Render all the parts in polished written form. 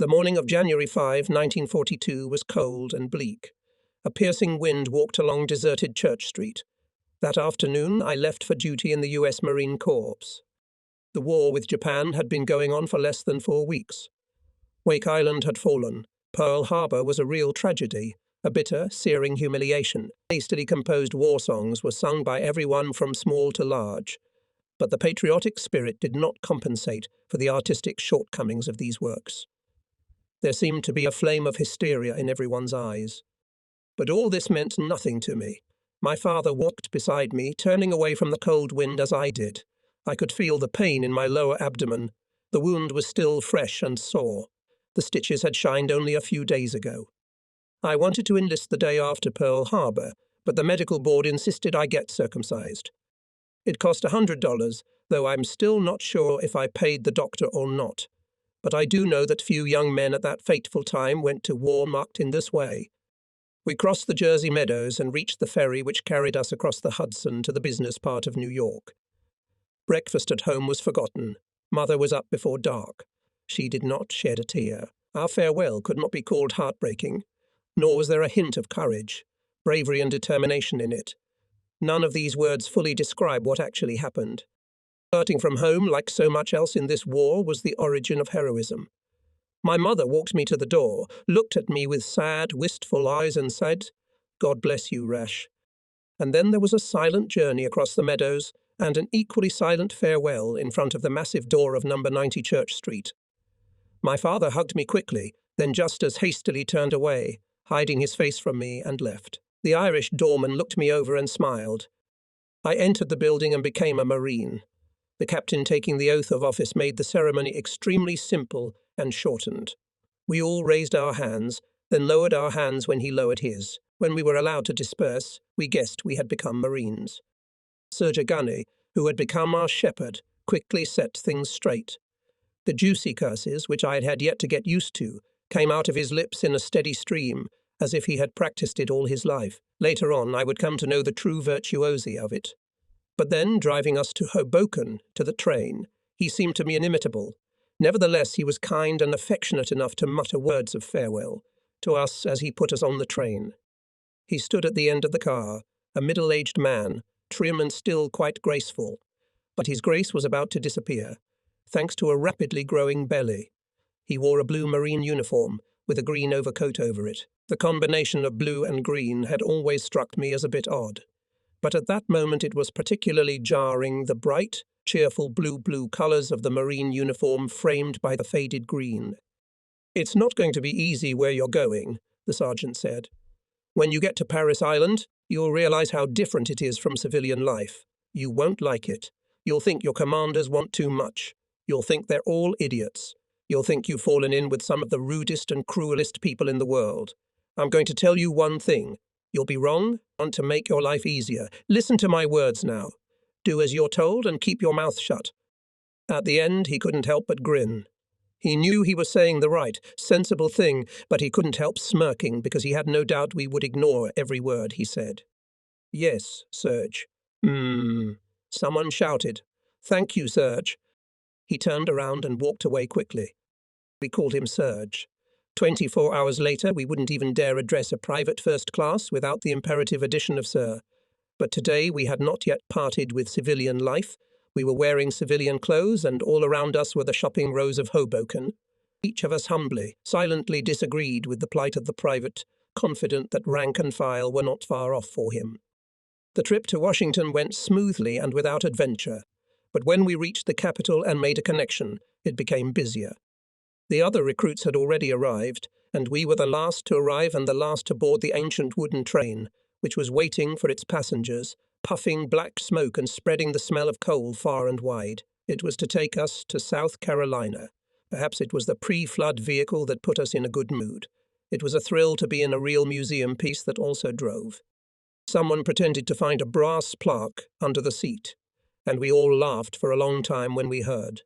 The morning of January 5, 1942 was cold and bleak. A piercing wind walked along deserted Church Street. That afternoon, I left for duty in the U.S. Marine Corps. The war with Japan had been going on for less than 4 weeks. Wake Island had fallen. Pearl Harbor was a real tragedy, a bitter, searing humiliation. Hastily composed war songs were sung by everyone from small to large. But the patriotic spirit did not compensate for the artistic shortcomings of these works. There seemed to be a flame of hysteria in everyone's eyes. But all this meant nothing to me. My father walked beside me, turning away from the cold wind as I did. I could feel the pain in my lower abdomen. The wound was still fresh and sore. The stitches had shined only a few days ago. I wanted to enlist the day after Pearl Harbor, but the medical board insisted I get circumcised. It cost $100, though I'm still not sure if I paid the doctor or not. But I do know that few young men at that fateful time went to war marked in this way. We crossed the Jersey Meadows and reached the ferry which carried us across the Hudson to the business part of New York. Breakfast at home was forgotten. Mother was up before dark. She did not shed a tear. Our farewell could not be called heartbreaking, nor was there a hint of courage, bravery and determination in it. None of these words fully describe what actually happened. Departing from home, like so much else in this war, was the origin of heroism. My mother walked me to the door, looked at me with sad, wistful eyes and said, "God bless you, Rash." And then there was a silent journey across the meadows and an equally silent farewell in front of the massive door of number 90 Church Street. My father hugged me quickly, then just as hastily turned away, hiding his face from me, and left. The Irish doorman looked me over and smiled. I entered the building and became a Marine. The captain taking the oath of office made the ceremony extremely simple and shortened. We all raised our hands, then lowered our hands when he lowered his. When we were allowed to disperse, we guessed we had become Marines. Sergeant Gunny, who had become our shepherd, quickly set things straight. The juicy curses, which I had yet to get used to, came out of his lips in a steady stream, as if he had practiced it all his life. Later on, I would come to know the true virtuosi of it. But then, driving us to Hoboken, to the train, he seemed to me inimitable. Nevertheless, he was kind and affectionate enough to mutter words of farewell to us as he put us on the train. He stood at the end of the car, a middle-aged man, trim and still quite graceful. But his grace was about to disappear, thanks to a rapidly growing belly. He wore a blue Marine uniform, with a green overcoat over it. The combination of blue and green had always struck me as a bit odd. But at that moment it was particularly jarring, the bright, cheerful blue colours of the Marine uniform framed by the faded green. "It's not going to be easy where you're going," the sergeant said. "When you get to Paris Island, you'll realise how different it is from civilian life. You won't like it. You'll think your commanders want too much. You'll think they're all idiots. You'll think you've fallen in with some of the rudest and cruelest people in the world. I'm going to tell you one thing. You'll be wrong, want to make your life easier. Listen to my words now. Do as you're told and keep your mouth shut." At the end, he couldn't help but grin. He knew he was saying the right, sensible thing, but he couldn't help smirking because he had no doubt we would ignore every word he said. "Yes, Serge." Someone shouted, "Thank you, Serge." He turned around and walked away quickly. We called him Serge. 24 hours later, we wouldn't even dare address a private first class without the imperative addition of Sir. But today we had not yet parted with civilian life. We were wearing civilian clothes, and all around us were the shopping rows of Hoboken. Each of us humbly, silently disagreed with the plight of the private, confident that rank and file were not far off for him. The trip to Washington went smoothly and without adventure. But when we reached the capital and made a connection, it became busier. The other recruits had already arrived, and we were the last to arrive and the last to board the ancient wooden train, which was waiting for its passengers, puffing black smoke and spreading the smell of coal far and wide. It was to take us to South Carolina. Perhaps it was the pre-flood vehicle that put us in a good mood. It was a thrill to be in a real museum piece that also drove. Someone pretended to find a brass plaque under the seat, and we all laughed for a long time when we heard.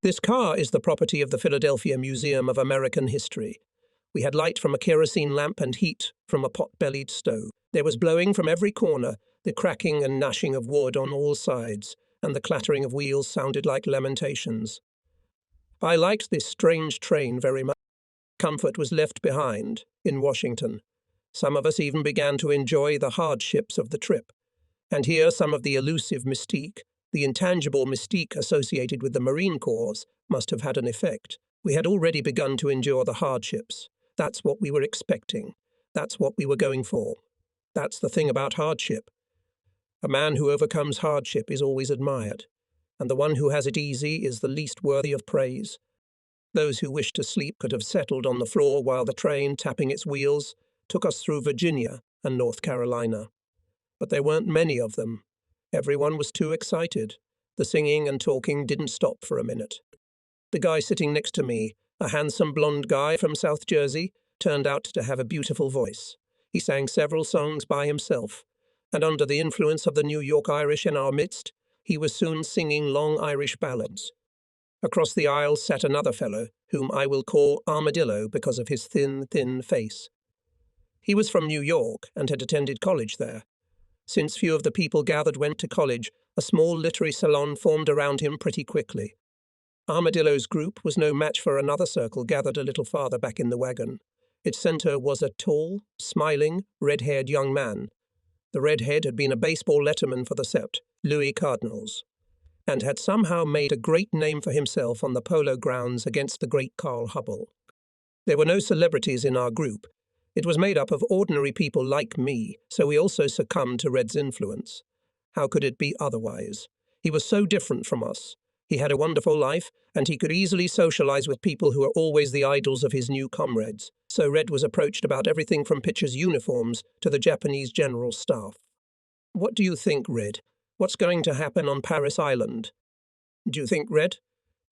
"This car is the property of the Philadelphia Museum of American History. We had light from a kerosene lamp and heat from a pot-bellied stove. There was blowing from every corner, the cracking and gnashing of wood on all sides, and the clattering of wheels sounded like lamentations. I liked this strange train very much. Comfort was left behind in Washington. Some of us even began to enjoy the hardships of the trip. And here some of the elusive mystique, the intangible mystique associated with the Marine Corps, must have had an effect. We had already begun to endure the hardships. That's what we were expecting. That's what we were going for. That's the thing about hardship. A man who overcomes hardship is always admired, and the one who has it easy is the least worthy of praise. Those who wished to sleep could have settled on the floor while the train, tapping its wheels, took us through Virginia and North Carolina. But there weren't many of them. Everyone was too excited. The singing and talking didn't stop for a minute. The guy sitting next to me, a handsome blonde guy from South Jersey, turned out to have a beautiful voice. He sang several songs by himself, and under the influence of the New York Irish in our midst, he was soon singing long Irish ballads. Across the aisle sat another fellow, whom I will call Armadillo because of his thin face. He was from New York and had attended college there. Since few of the people gathered went to college, a small literary salon formed around him pretty quickly. Armadillo's group was no match for another circle gathered a little farther back in the wagon. Its centre was a tall, smiling, red-haired young man. The redhead had been a baseball letterman for the St. Louis Cardinals, and had somehow made a great name for himself on the polo grounds against the great Carl Hubbell. There were no celebrities in our group. It was made up of ordinary people like me, so we also succumbed to Red's influence. How could it be otherwise? He was so different from us. He had a wonderful life, and he could easily socialize with people who were always the idols of his new comrades. So Red was approached about everything from pitchers' uniforms to the Japanese general staff. What do you think, Red? What's going to happen on Paris Island? Do you think, Red?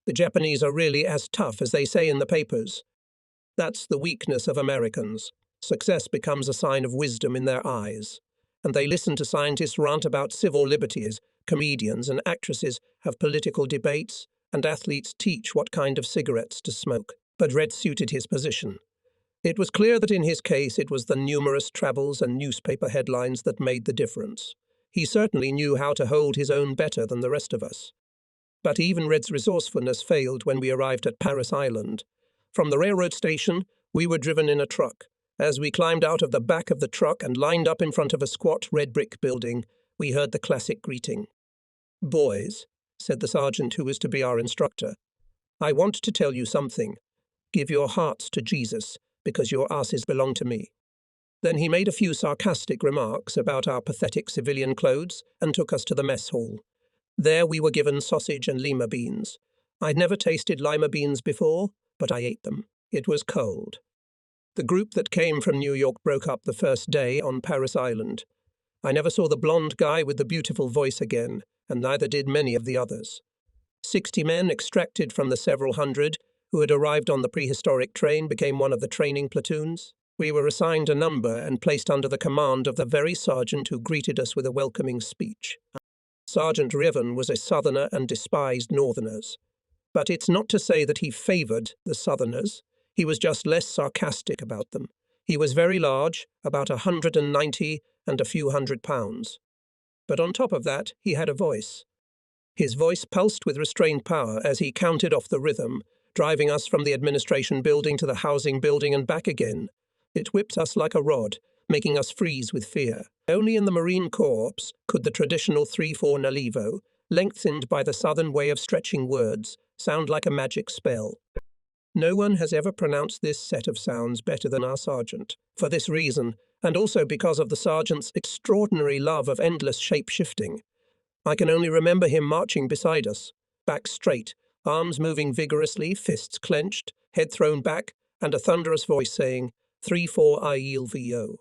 The Japanese are really as tough as they say in the papers. That's the weakness of Americans. Success becomes a sign of wisdom in their eyes, and they listen to scientists rant about civil liberties, comedians and actresses have political debates, and athletes teach what kind of cigarettes to smoke. But Red suited his position. It was clear that in his case it was the numerous travels and newspaper headlines that made the difference. He certainly knew how to hold his own better than the rest of us. But even Red's resourcefulness failed when we arrived at Paris Island. From the railroad station, we were driven in a truck. As we climbed out of the back of the truck and lined up in front of a squat red brick building, we heard the classic greeting. "Boys," said the sergeant who was to be our instructor, "I want to tell you something. Give your hearts to Jesus, because your asses belong to me." Then he made a few sarcastic remarks about our pathetic civilian clothes and took us to the mess hall. There we were given sausage and lima beans. I'd never tasted lima beans before, but I ate them. It was cold. The group that came from New York broke up the first day on Paris Island. I never saw the blonde guy with the beautiful voice again, and neither did many of the others. 60 men extracted from the several hundred who had arrived on the prehistoric train became one of the training platoons. We were assigned a number and placed under the command of the very sergeant who greeted us with a welcoming speech. Sergeant Riven was a Southerner and despised Northerners. But it's not to say that he favoured the Southerners. He was just less sarcastic about them. He was very large, about 190 and a few £100. But on top of that, he had a voice. His voice pulsed with restrained power as he counted off the rhythm, driving us from the administration building to the housing building and back again. It whipped us like a rod, making us freeze with fear. Only in the Marine Corps could the traditional 3/4 nalivo, lengthened by the Southern way of stretching words, sound like a magic spell. No one has ever pronounced this set of sounds better than our sergeant. For this reason, and also because of the sergeant's extraordinary love of endless shape-shifting, I can only remember him marching beside us, back straight, arms moving vigorously, fists clenched, head thrown back, and a thunderous voice saying, 3-4 IELVO.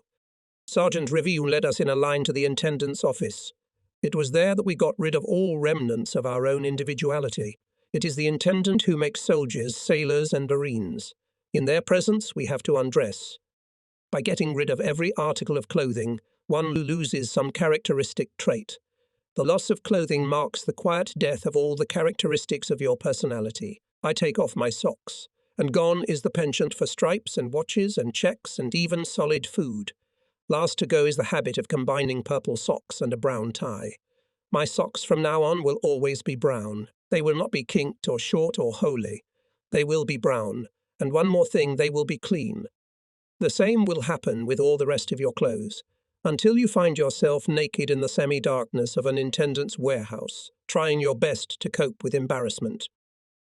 Sergeant Review led us in a line to the intendant's office. It was there that we got rid of all remnants of our own individuality. It is the intendant who makes soldiers, sailors, and marines. In their presence, we have to undress. By getting rid of every article of clothing, one loses some characteristic trait. The loss of clothing marks the quiet death of all the characteristics of your personality. I take off my socks, and gone is the penchant for stripes and watches and checks and even solid food. Last to go is the habit of combining purple socks and a brown tie. My socks from now on will always be brown. They will not be kinked or short or holy. They will be brown, and one more thing, they will be clean. The same will happen with all the rest of your clothes, until you find yourself naked in the semi-darkness of an intendant's warehouse, trying your best to cope with embarrassment.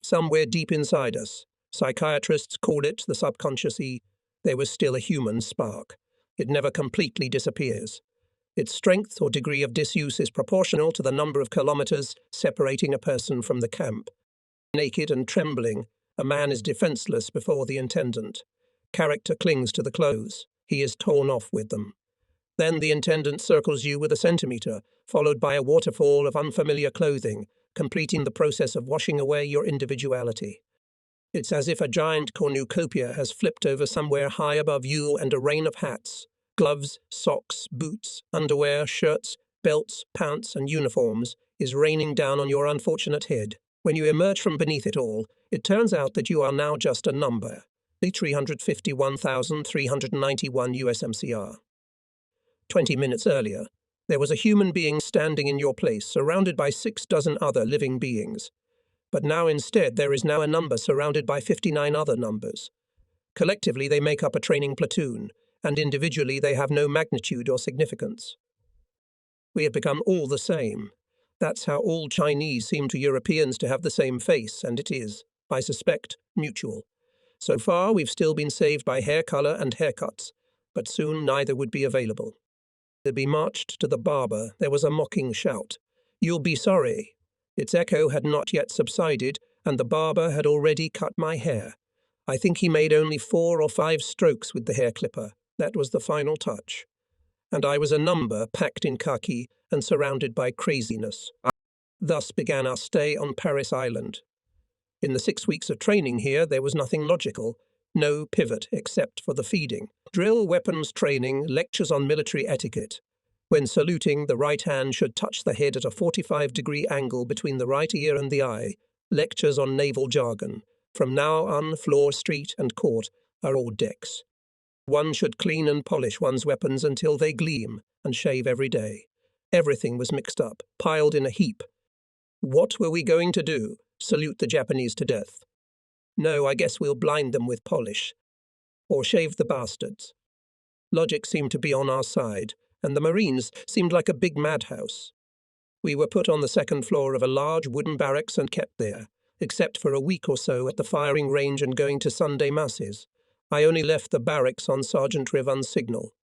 Somewhere deep inside us, psychiatrists call it the subconscious E, there was still a human spark. It never completely disappears. Its strength or degree of disuse is proportional to the number of kilometers separating a person from the camp. Naked and trembling, a man is defenseless before the intendant. Character clings to the clothes. He is torn off with them. Then the intendant circles you with a centimeter, followed by a waterfall of unfamiliar clothing, completing the process of washing away your individuality. It's as if a giant cornucopia has flipped over somewhere high above you, and a rain of hats, gloves, socks, boots, underwear, shirts, belts, pants, and uniforms is raining down on your unfortunate head. When you emerge from beneath it all, it turns out that you are now just a number, the 351,391 USMCR. 20 minutes earlier, there was a human being standing in your place, surrounded by 6 dozen other living beings. But now instead there is now a number surrounded by 59 other numbers. Collectively they make up a training platoon, and individually they have no magnitude or significance. We have become all the same. That's how all Chinese seem to Europeans to have the same face, and it is, I suspect, mutual. So far we've still been saved by hair colour and haircuts, but soon neither would be available. As we marched to the barber, there was a mocking shout. "You'll be sorry." Its echo had not yet subsided, and the barber had already cut my hair. I think he made only 4 or 5 strokes with the hair clipper. That was the final touch. And I was a number packed in khaki and surrounded by craziness. Thus began our stay on Paris Island. In the 6 weeks of training here, there was nothing logical, no pivot except for the feeding. Drill, weapons training, lectures on military etiquette. When saluting, the right hand should touch the head at a 45-degree angle between the right ear and the eye. Lectures on naval jargon. From now on, floor, street, and court are all decks. One should clean and polish one's weapons until they gleam, and shave every day. Everything was mixed up, piled in a heap. What were we going to do? Salute the Japanese to death? No, I guess we'll blind them with polish. Or shave the bastards. Logic seemed to be on our side, and the Marines seemed like a big madhouse. We were put on the 2nd floor of a large wooden barracks and kept there, except for a week or so at the firing range and going to Sunday masses. I only left the barracks on Sergeant Rivun's signal.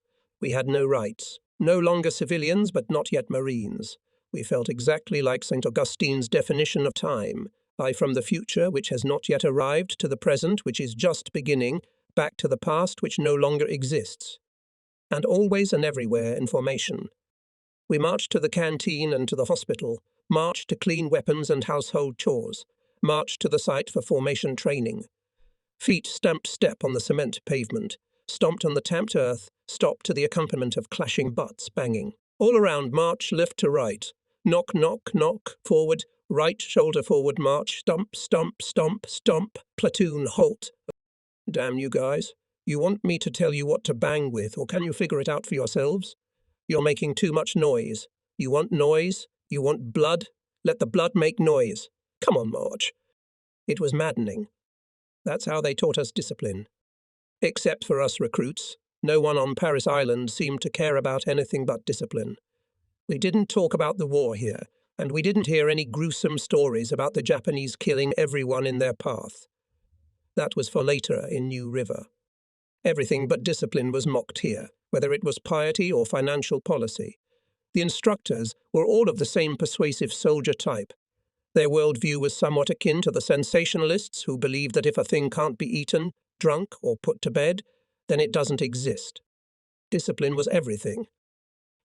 We had no rights. No longer civilians, but not yet Marines. We felt exactly like St. Augustine's definition of time. I from the future, which has not yet arrived, to the present, which is just beginning, back to the past, which no longer exists. And always and everywhere in formation. We marched to the canteen and to the hospital, marched to clean weapons and household chores, marched to the site for formation training. Feet stamped step on the cement pavement, stomped on the tamped earth, stopped to the accompaniment of clashing butts banging. All around march left to right, knock, knock, knock, forward, right shoulder forward march, stomp, stomp, stomp, stomp, platoon halt. Damn you guys. You want me to tell you what to bang with, or can you figure it out for yourselves? You're making too much noise. You want noise? You want blood? Let the blood make noise. Come on, March. It was maddening. That's how they taught us discipline. Except for us recruits, no one on Paris Island seemed to care about anything but discipline. We didn't talk about the war here, and we didn't hear any gruesome stories about the Japanese killing everyone in their path. That was for later in New River. Everything but discipline was mocked here, whether it was piety or financial policy. The instructors were all of the same persuasive soldier type. Their worldview was somewhat akin to the sensationalists who believe that if a thing can't be eaten, drunk, or put to bed, then it doesn't exist. Discipline was everything.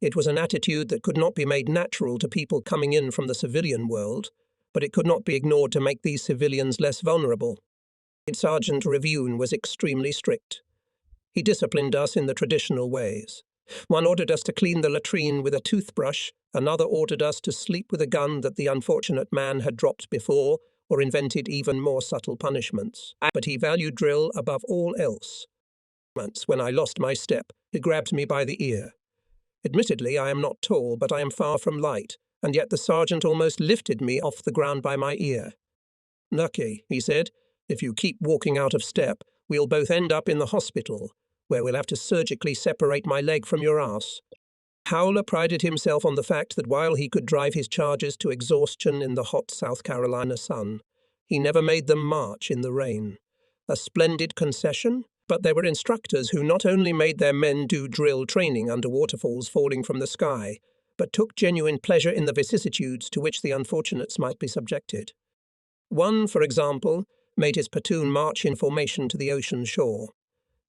It was an attitude that could not be made natural to people coming in from the civilian world, but it could not be ignored to make these civilians less vulnerable. Sergeant Rivun was extremely strict. He disciplined us in the traditional ways. One ordered us to clean the latrine with a toothbrush, another ordered us to sleep with a gun that the unfortunate man had dropped before, or invented even more subtle punishments. But he valued drill above all else. Once, when I lost my step, he grabbed me by the ear. Admittedly, I am not tall, but I am far from light, and yet the sergeant almost lifted me off the ground by my ear. "Lucky," he said. If you keep walking out of step, we'll both end up in the hospital, where we'll have to surgically separate my leg from your ass. Howler prided himself on the fact that while he could drive his chargers to exhaustion in the hot South Carolina sun, he never made them march in the rain. A splendid concession, but there were instructors who not only made their men do drill training under waterfalls falling from the sky, but took genuine pleasure in the vicissitudes to which the unfortunates might be subjected. One, for example, made his platoon march in formation to the ocean shore.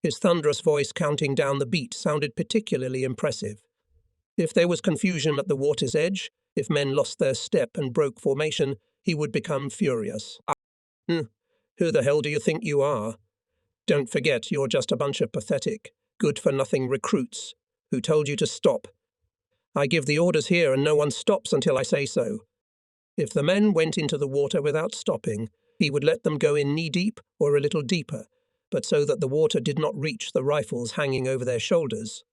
His thunderous voice counting down the beat sounded particularly impressive. If there was confusion at the water's edge, if men lost their step and broke formation, he would become furious. Who the hell do you think you are? Don't forget you're just a bunch of pathetic, good-for-nothing recruits who told you to stop. I give the orders here and no one stops until I say so. If the men went into the water without stopping, he would let them go in knee-deep or a little deeper, but so that the water did not reach the rifles hanging over their shoulders.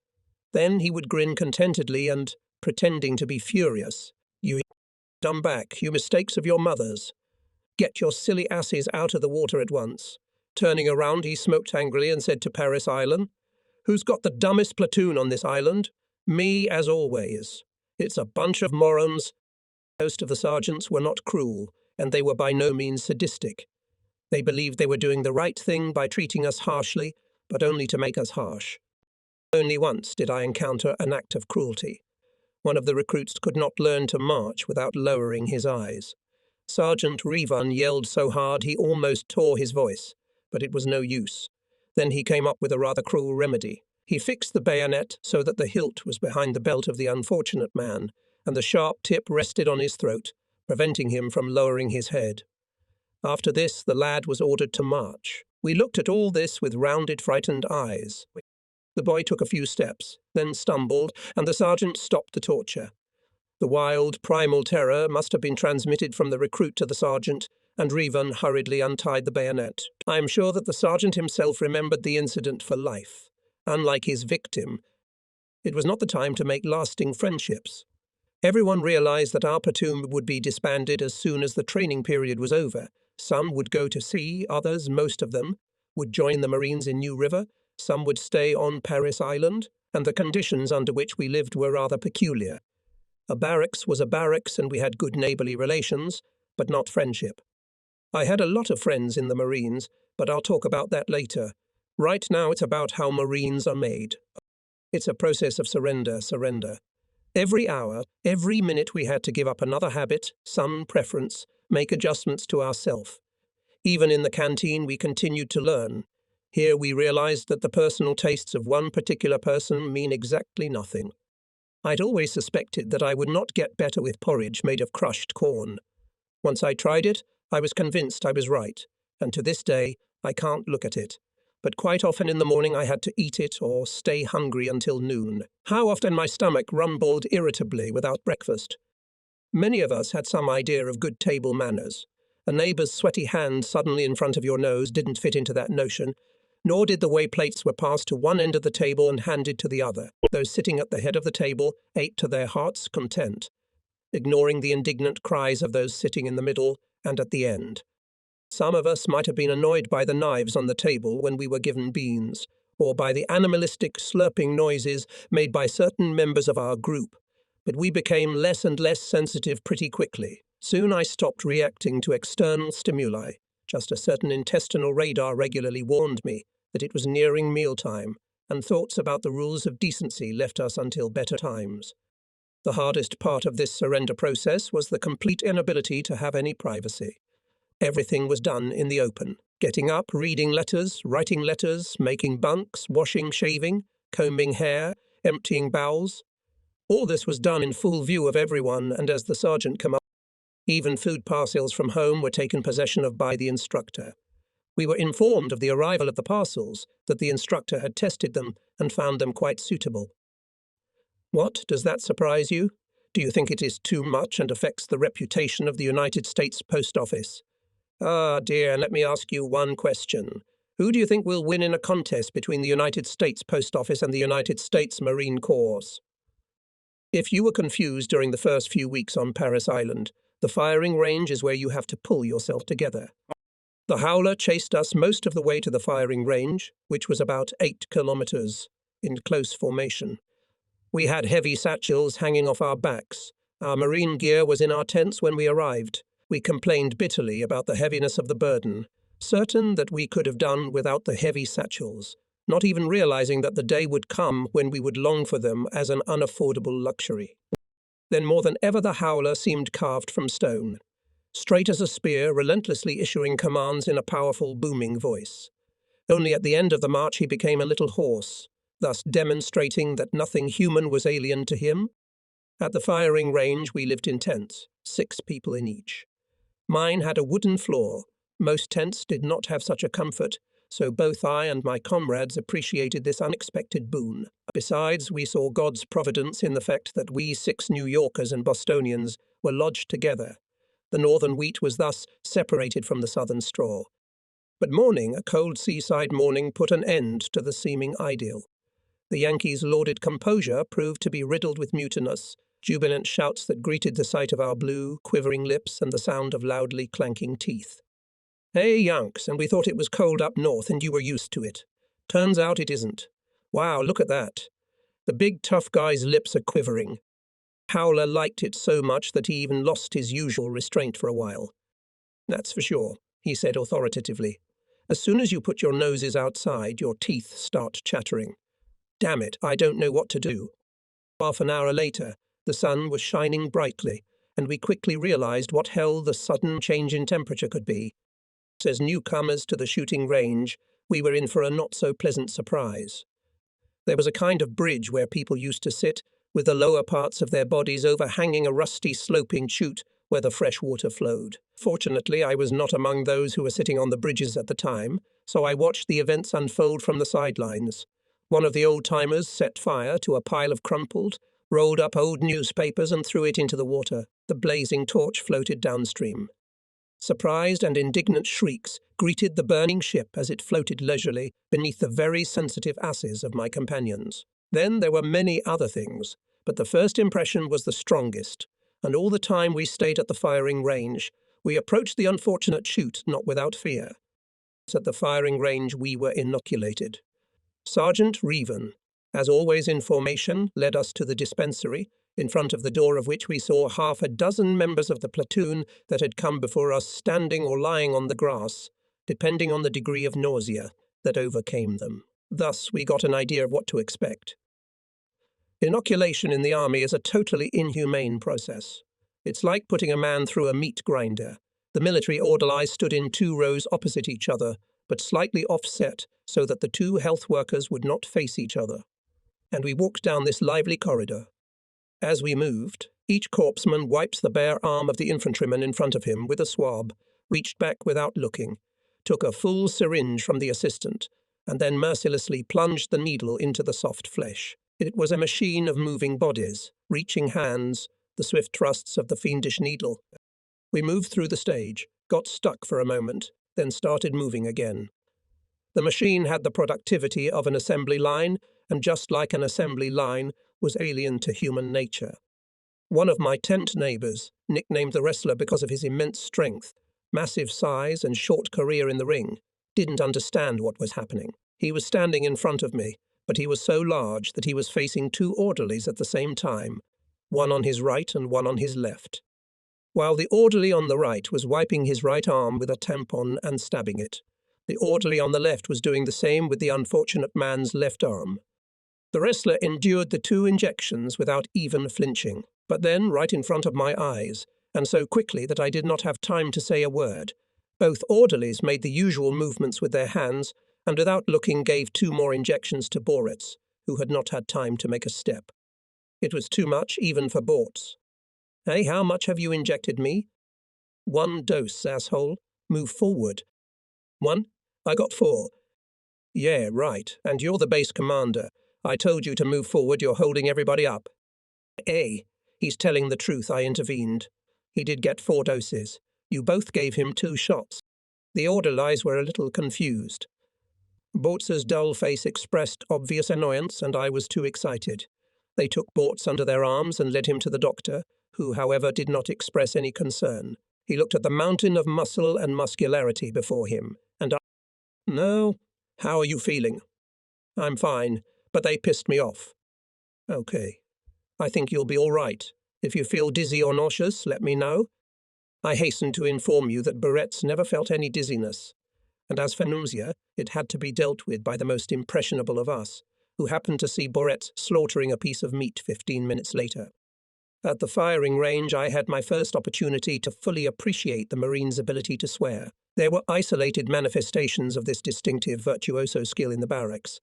Then he would grin contentedly and, pretending to be furious, "You dumb back, you mistakes of your mothers. Get your silly asses out of the water at once." Turning around, he smoked angrily and said to Paris Island, "Who's got the dumbest platoon on this island? Me, as always. It's a bunch of morons." Most of the sergeants were not cruel, and they were by no means sadistic. They believed they were doing the right thing by treating us harshly, but only to make us harsh. Only once did I encounter an act of cruelty. One of the recruits could not learn to march without lowering his eyes. Sergeant Revan yelled so hard he almost tore his voice, but it was no use. Then he came up with a rather cruel remedy. He fixed the bayonet so that the hilt was behind the belt of the unfortunate man, and the sharp tip rested on his throat, preventing him from lowering his head. After this, the lad was ordered to march. We looked at all this with rounded, frightened eyes. The boy took a few steps, then stumbled, and the sergeant stopped the torture. The wild, primal terror must have been transmitted from the recruit to the sergeant, and Revan hurriedly untied the bayonet. I am sure that the sergeant himself remembered the incident for life. Unlike his victim, it was not the time to make lasting friendships. Everyone realized that our platoon would be disbanded as soon as the training period was over. Some would go to sea, others, most of them, would join the Marines in New River, some would stay on Paris Island, and the conditions under which we lived were rather peculiar. A barracks was a barracks and we had good neighbourly relations, but not friendship. I had a lot of friends in the Marines, but I'll talk about that later. Right now it's about how Marines are made. It's a process of surrender. Every hour, every minute we had to give up another habit, some preference, make adjustments to ourself. Even in the canteen we continued to learn. Here we realized that the personal tastes of one particular person mean exactly nothing. I'd always suspected that I would not get better with porridge made of crushed corn. Once I tried it, I was convinced I was right, and to this day I can't look at it. But quite often in the morning I had to eat it or stay hungry until noon. How often my stomach rumbled irritably without breakfast. Many of us had some idea of good table manners. A neighbour's sweaty hand suddenly in front of your nose didn't fit into that notion, nor did the way plates were passed to one end of the table and handed to the other. Those sitting at the head of the table ate to their heart's content, ignoring the indignant cries of those sitting in the middle and at the end. Some of us might have been annoyed by the knives on the table when we were given beans, or by the animalistic slurping noises made by certain members of our group, but we became less and less sensitive pretty quickly. Soon I stopped reacting to external stimuli. Just a certain intestinal radar regularly warned me that it was nearing mealtime, and thoughts about the rules of decency left us until better times. The hardest part of this surrender process was the complete inability to have any privacy. Everything was done in the open. Getting up, reading letters, writing letters, making bunks, washing, shaving, combing hair, emptying bowels. All this was done in full view of everyone, and as the sergeant came up, even food parcels from home were taken possession of by the instructor. We were informed of the arrival of the parcels, that the instructor had tested them and found them quite suitable. What, does that surprise you? Do you think it is too much and affects the reputation of the United States Post Office? Ah, dear, let me ask you one question. Who do you think will win in a contest between the United States Post Office and the United States Marine Corps? If you were confused during the first few weeks on Paris Island, the firing range is where you have to pull yourself together. The howler chased us most of the way to the firing range, which was about 8 kilometers, in close formation. We had heavy satchels hanging off our backs. Our marine gear was in our tents when we arrived. We complained bitterly about the heaviness of the burden, certain that we could have done without the heavy satchels, not even realizing that the day would come when we would long for them as an unaffordable luxury. Then more than ever the howler seemed carved from stone, straight as a spear, relentlessly issuing commands in a powerful, booming voice. Only at the end of the march he became a little hoarse, thus demonstrating that nothing human was alien to him. At the firing range we lived in tents, 6 people in each. Mine had a wooden floor. Most tents did not have such a comfort, so both I and my comrades appreciated this unexpected boon. Besides, we saw God's providence in the fact that we 6 New Yorkers and Bostonians were lodged together. The northern wheat was thus separated from the southern straw. But morning, a cold seaside morning, put an end to the seeming idyll. The Yankees' lauded composure proved to be riddled with mutinous, jubilant shouts that greeted the sight of our blue, quivering lips and the sound of loudly clanking teeth. "Hey, Yanks, and we thought it was cold up north and you were used to it. Turns out it isn't. Wow, look at that." The big tough guy's lips are quivering. Howler liked it so much that he even lost his usual restraint for a while. "That's for sure," he said authoritatively. "As soon as you put your noses outside, your teeth start chattering. Damn it, I don't know what to do." Half an hour later, the sun was shining brightly, and we quickly realized what hell the sudden change in temperature could be. As newcomers to the shooting range, we were in for a not-so-pleasant surprise. There was a kind of bridge where people used to sit, with the lower parts of their bodies overhanging a rusty sloping chute where the fresh water flowed. Fortunately, I was not among those who were sitting on the bridges at the time, so I watched the events unfold from the sidelines. One of the old-timers set fire to a pile of crumpled, rolled up old newspapers and threw it into the water. The blazing torch floated downstream. Surprised and indignant shrieks greeted the burning ship as it floated leisurely beneath the very sensitive asses of my companions. Then there were many other things, but the first impression was the strongest, and all the time we stayed at the firing range, we approached the unfortunate chute not without fear. At the firing range we were inoculated. Sergeant Reven, as always in formation, led us to the dispensary, in front of the door of which we saw half a dozen members of the platoon that had come before us standing or lying on the grass, depending on the degree of nausea that overcame them. Thus we got an idea of what to expect. Inoculation in the army is a totally inhumane process. It's like putting a man through a meat grinder. The military orderlies stood in 2 rows opposite each other, but slightly offset so that the 2 health workers would not face each other. And we walked down this lively corridor. As we moved, each corpsman wiped the bare arm of the infantryman in front of him with a swab, reached back without looking, took a full syringe from the assistant, and then mercilessly plunged the needle into the soft flesh. It was a machine of moving bodies, reaching hands, the swift thrusts of the fiendish needle. We moved through the stage, got stuck for a moment, then started moving again. The machine had the productivity of an assembly line, and just like an assembly line, was alien to human nature. One of my tent neighbors, nicknamed the wrestler because of his immense strength, massive size and short career in the ring, didn't understand what was happening. He was standing in front of me, but he was so large that he was facing 2 orderlies at the same time, one on his right and one on his left. While the orderly on the right was wiping his right arm with a tampon and stabbing it, the orderly on the left was doing the same with the unfortunate man's left arm. The wrestler endured the 2 injections without even flinching, but then right in front of my eyes, and so quickly that I did not have time to say a word. Both orderlies made the usual movements with their hands, and without looking gave 2 more injections to Boritz, who had not had time to make a step. It was too much even for Bortz. "Hey, how much have you injected me?" "1 dose, asshole. Move forward." "1? I got 4. "Yeah, right, and you're the base commander. I told you to move forward, you're holding everybody up." "Hey, he's telling the truth," I intervened. "He did get 4 doses. You both gave him 2 shots." The orderlies were a little confused. Bortz's dull face expressed obvious annoyance, and I was too excited. They took Bortz under their arms and led him to the doctor, who, however, did not express any concern. He looked at the mountain of muscle and muscularity before him, and I— "No. How are you feeling?" "I'm fine, but they pissed me off." "Okay. I think you'll be all right. If you feel dizzy or nauseous, let me know." I hasten to inform you that Barrett's never felt any dizziness, and as for nausea, it had to be dealt with by the most impressionable of us, who happened to see Barrett slaughtering a piece of meat 15 minutes later. At the firing range, I had my first opportunity to fully appreciate the Marines' ability to swear. There were isolated manifestations of this distinctive virtuoso skill in the barracks,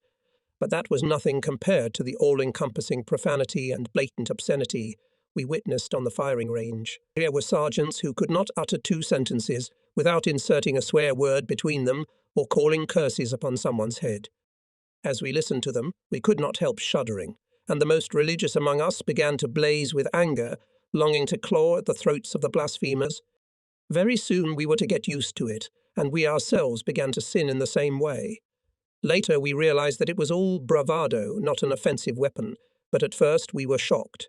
but that was nothing compared to the all-encompassing profanity and blatant obscenity we witnessed on the firing range. There were sergeants who could not utter 2 sentences without inserting a swear word between them or calling curses upon someone's head. As we listened to them, we could not help shuddering, and the most religious among us began to blaze with anger, longing to claw at the throats of the blasphemers. Very soon we were to get used to it, and we ourselves began to sin in the same way. Later we realized that it was all bravado, not an offensive weapon, but at first we were shocked.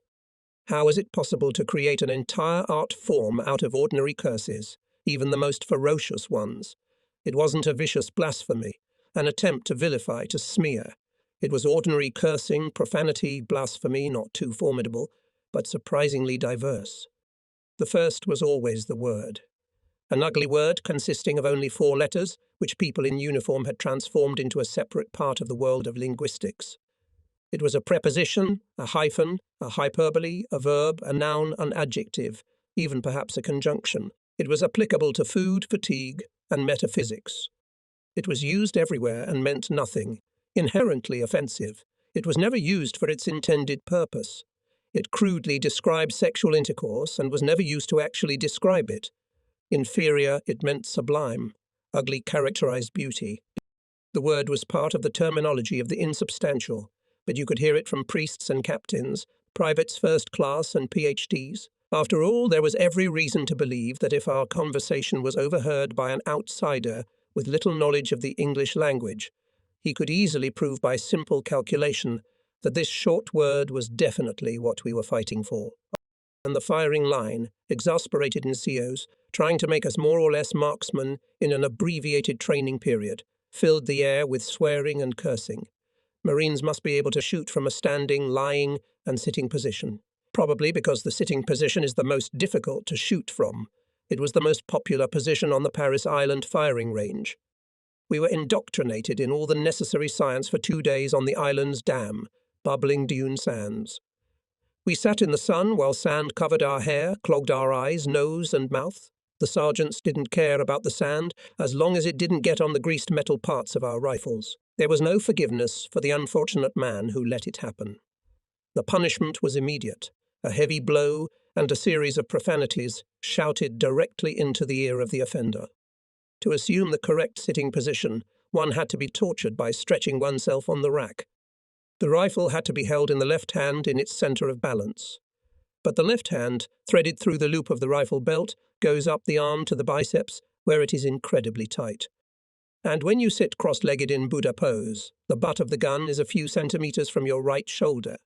How is it possible to create an entire art form out of ordinary curses, even the most ferocious ones? It wasn't a vicious blasphemy, an attempt to vilify, to smear. It was ordinary cursing, profanity, blasphemy, not too formidable, but surprisingly diverse. The first was always the word. An ugly word consisting of only 4 letters, which people in uniform had transformed into a separate part of the world of linguistics. It was a preposition, a hyphen, a hyperbole, a verb, a noun, an adjective, even perhaps a conjunction. It was applicable to food, fatigue, and metaphysics. It was used everywhere and meant nothing, inherently offensive. It was never used for its intended purpose. It crudely described sexual intercourse and was never used to actually describe it. Inferior, it meant sublime. Ugly characterized beauty. The word was part of the terminology of the insubstantial, but you could hear it from priests and captains, privates first class and PhDs. After all, there was every reason to believe that if our conversation was overheard by an outsider with little knowledge of the English language, he could easily prove by simple calculation that this short word was definitely what we were fighting for. And the firing line, exasperated NCOs, trying to make us more or less marksmen in an abbreviated training period, filled the air with swearing and cursing. Marines must be able to shoot from a standing, lying, and sitting position. Probably because the sitting position is the most difficult to shoot from. It was the most popular position on the Paris Island firing range. We were indoctrinated in all the necessary science for 2 days on the island's dam, bubbling dune sands. We sat in the sun while sand covered our hair, clogged our eyes, nose, and mouth. The sergeants didn't care about the sand as long as it didn't get on the greased metal parts of our rifles. There was no forgiveness for the unfortunate man who let it happen. The punishment was immediate, a heavy blow and a series of profanities shouted directly into the ear of the offender. To assume the correct sitting position, one had to be tortured by stretching oneself on the rack. The rifle had to be held in the left hand in its center of balance. But the left hand, threaded through the loop of the rifle belt, goes up the arm to the biceps, where it is incredibly tight. And when you sit cross-legged in Buddha pose, the butt of the gun is a few centimeters from your right shoulder.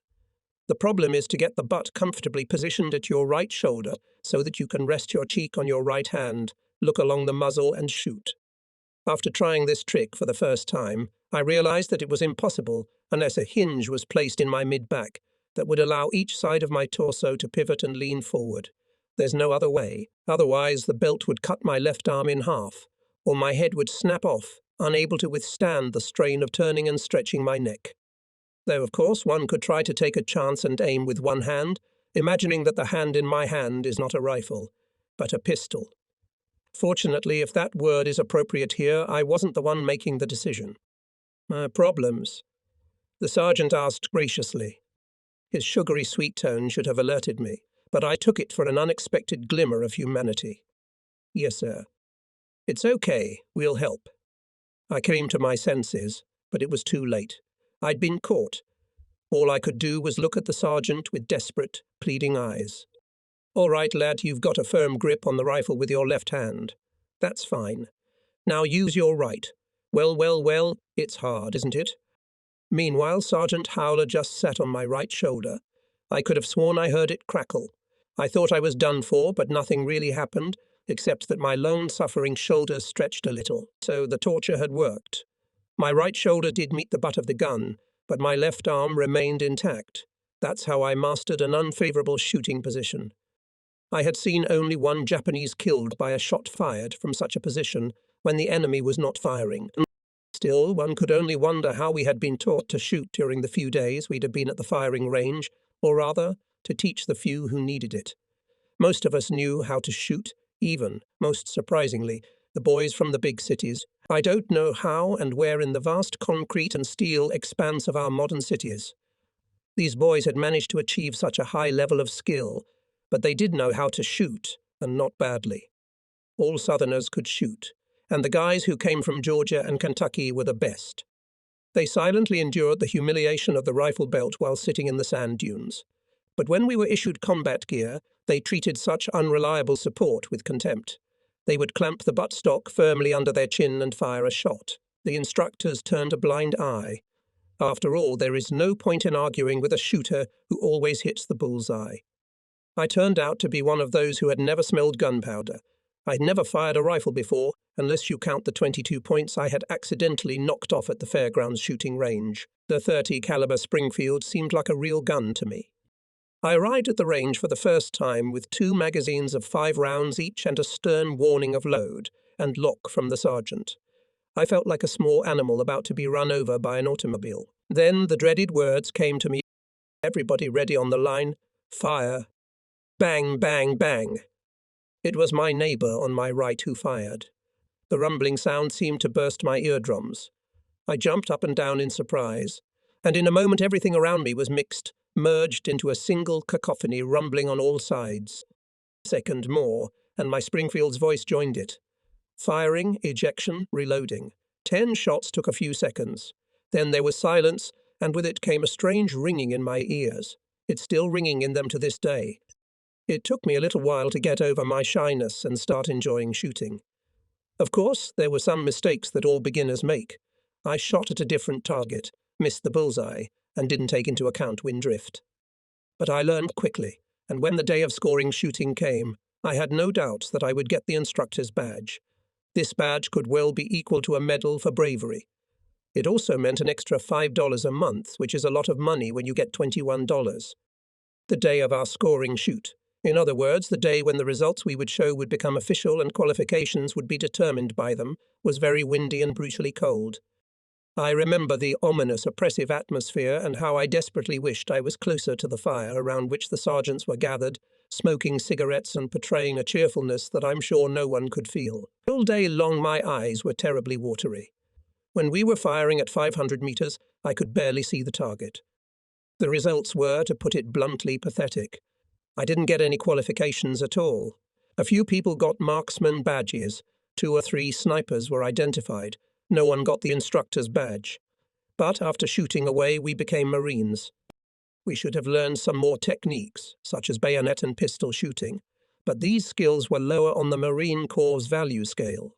The problem is to get the butt comfortably positioned at your right shoulder so that you can rest your cheek on your right hand, look along the muzzle and shoot. After trying this trick for the first time, I realized that it was impossible unless a hinge was placed in my mid-back that would allow each side of my torso to pivot and lean forward. There's no other way. Otherwise, the belt would cut my left arm in half, or my head would snap off, unable to withstand the strain of turning and stretching my neck. Though, of course, one could try to take a chance and aim with one hand, imagining that the hand in my hand is not a rifle, but a pistol. Fortunately, if that word is appropriate here, I wasn't the one making the decision. Problems? The sergeant asked graciously. His sugary sweet tone should have alerted me, but I took it for an unexpected glimmer of humanity. Yes, sir. It's okay, we'll help. I came to my senses, but it was too late. I'd been caught. All I could do was look at the sergeant with desperate, pleading eyes. All right, lad, you've got a firm grip on the rifle with your left hand. That's fine. Now use your right. Well, it's hard, isn't it? Meanwhile, Sergeant Howler just sat on my right shoulder. I could have sworn I heard it crackle. I thought I was done for, but nothing really happened. except that my lone suffering shoulders stretched a little, so the torture had worked. My right shoulder did meet the butt of the gun, but my left arm remained intact. That's how I mastered an unfavorable shooting position. I had seen only one Japanese killed by a shot fired from such a position when the enemy was not firing. Still, one could only wonder how we had been taught to shoot during the few days we'd have been at the firing range, or rather, to teach the few who needed it. Most of us knew how to shoot, even, most surprisingly, the boys from the big cities. I don't know how and where in the vast concrete and steel expanse of our modern cities these boys had managed to achieve such a high level of skill, but they did know how to shoot, and not badly. All Southerners could shoot, and the guys who came from Georgia and Kentucky were the best. They silently endured the humiliation of the rifle belt while sitting in the sand dunes. But when we were issued combat gear, they treated such unreliable support with contempt. They would clamp the buttstock firmly under their chin and fire a shot. The instructors turned a blind eye. After all, there is no point in arguing with a shooter who always hits the bullseye. I turned out to be one of those who had never smelled gunpowder. I'd never fired a rifle before, unless you count the 22 points I had accidentally knocked off at the fairgrounds shooting range. The .30 caliber Springfield seemed like a real gun to me. I arrived at the range for the first time with 2 magazines of 5 rounds each and a stern warning of load and lock from the sergeant. I felt like a small animal about to be run over by an automobile. Then the dreaded words came to me. Everybody ready on the line. Fire. Bang, bang, bang. It was my neighbor on my right who fired. The rumbling sound seemed to burst my eardrums. I jumped up and down in surprise, and in a moment everything around me was mixed, merged into a single cacophony rumbling on all sides. A second more, and my Springfield's voice joined it. Firing, ejection, reloading. 10 shots took a few seconds. Then there was silence, and with it came a strange ringing in my ears. It's still ringing in them to this day. It took me a little while to get over my shyness and start enjoying shooting. Of course, there were some mistakes that all beginners make. I shot at a different target, missed the bullseye, and didn't take into account wind drift. But I learned quickly, and when the day of scoring shooting came, I had no doubts that I would get the instructor's badge. This badge could well be equal to a medal for bravery. It also meant an extra $5 a month, which is a lot of money when you get $21. The day of our scoring shoot. In other words, the day when the results we would show would become official and qualifications would be determined by them, was very windy and brutally cold. I remember the ominous, oppressive atmosphere and how I desperately wished I was closer to the fire around which the sergeants were gathered, smoking cigarettes and portraying a cheerfulness that I'm sure no one could feel. All day long my eyes were terribly watery. When we were firing at 500 meters, I could barely see the target. The results were, to put it bluntly, pathetic. I didn't get any qualifications at all. A few people got marksman badges. 2 or 3 snipers were identified. No one got the instructor's badge. But after shooting away, we became Marines. We should have learned some more techniques, such as bayonet and pistol shooting, but these skills were lower on the Marine Corps' value scale.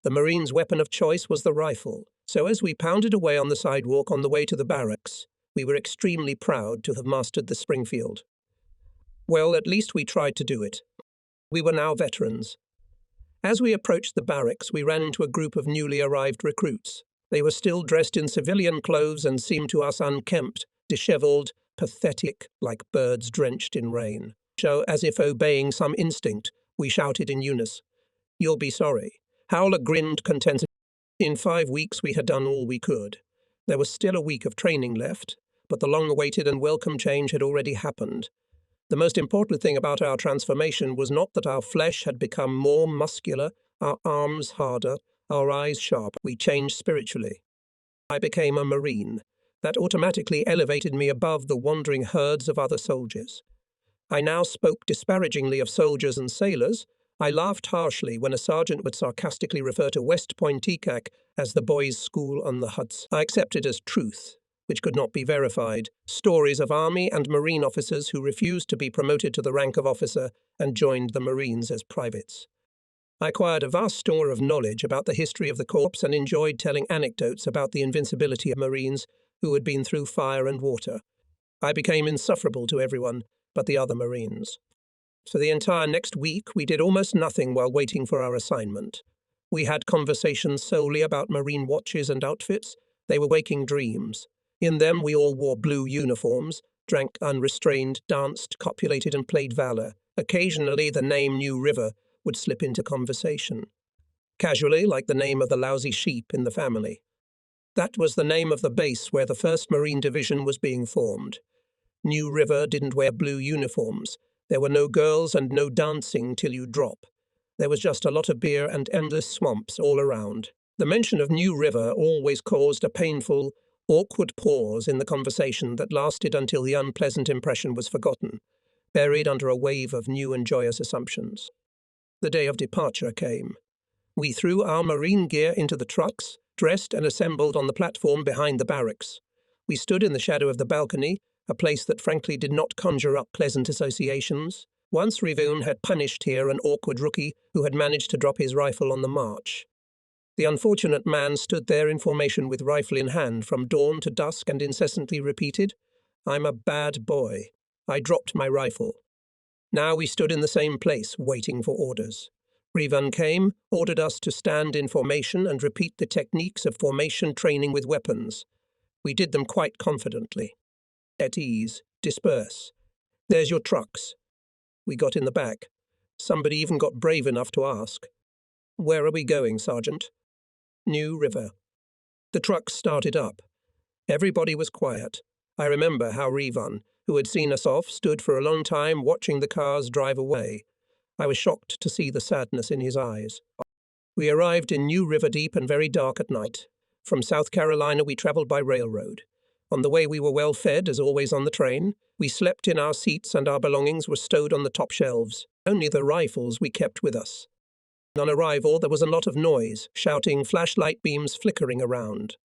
The Marines' weapon of choice was the rifle, so as we pounded away on the sidewalk on the way to the barracks, we were extremely proud to have mastered the Springfield. Well, at least we tried to do it. We were now veterans. As we approached the barracks, we ran into a group of newly arrived recruits. They were still dressed in civilian clothes and seemed to us unkempt, dishevelled, pathetic, like birds drenched in rain. So, as if obeying some instinct, we shouted in unison, "You'll be sorry." Howler grinned contentedly. In 5 weeks we had done all we could. There was still a week of training left, but the long-awaited and welcome change had already happened. The most important thing about our transformation was not that our flesh had become more muscular, our arms harder, our eyes sharp. We changed spiritually. I became a Marine. That automatically elevated me above the wandering herds of other soldiers. I now spoke disparagingly of soldiers and sailors. I laughed harshly when a sergeant would sarcastically refer to West Point TCAC as the boys' school on the Hudson. I accepted as truth, which could not be verified, stories of Army and Marine officers who refused to be promoted to the rank of officer and joined the Marines as privates. I acquired a vast store of knowledge about the history of the Corps and enjoyed telling anecdotes about the invincibility of Marines who had been through fire and water. I became insufferable to everyone but the other Marines. For the entire next week, we did almost nothing while waiting for our assignment. We had conversations solely about marine watches and outfits. They were waking dreams. In them, we all wore blue uniforms, drank unrestrained, danced, copulated, and played valor. Occasionally, the name New River would slip into conversation. Casually, like the name of the lousy sheep in the family. That was the name of the base where the 1st Marine Division was being formed. New River didn't wear blue uniforms. There were no girls and no dancing till you drop. There was just a lot of beer and endless swamps all around. The mention of New River always caused a painful, awkward pause in the conversation that lasted until the unpleasant impression was forgotten, buried under a wave of new and joyous assumptions. The day of departure came. We threw our marine gear into the trucks, dressed and assembled on the platform behind the barracks. We stood in the shadow of the balcony, a place that frankly did not conjure up pleasant associations. Once Rivoun had punished here an awkward rookie who had managed to drop his rifle on the march. The unfortunate man stood there in formation with rifle in hand from dawn to dusk and incessantly repeated, "I'm a bad boy." I dropped my rifle. Now we stood in the same place, waiting for orders. Rivoun came, ordered us to stand in formation and repeat the techniques of formation training with weapons. We did them quite confidently. At ease, disperse. There's your trucks. We got in the back. Somebody even got brave enough to ask, "Where are we going, Sergeant?" New River. The trucks started up. Everybody was quiet. I remember how Rivoun, who had seen us off, stood for a long time watching the cars drive away. I was shocked to see the sadness in his eyes. We arrived in New River deep and very dark at night. From South Carolina we travelled by railroad. On the way we were well fed, as always on the train. We slept in our seats and our belongings were stowed on the top shelves. Only the rifles we kept with us. On arrival there was a lot of noise, shouting, flashlight beams flickering around.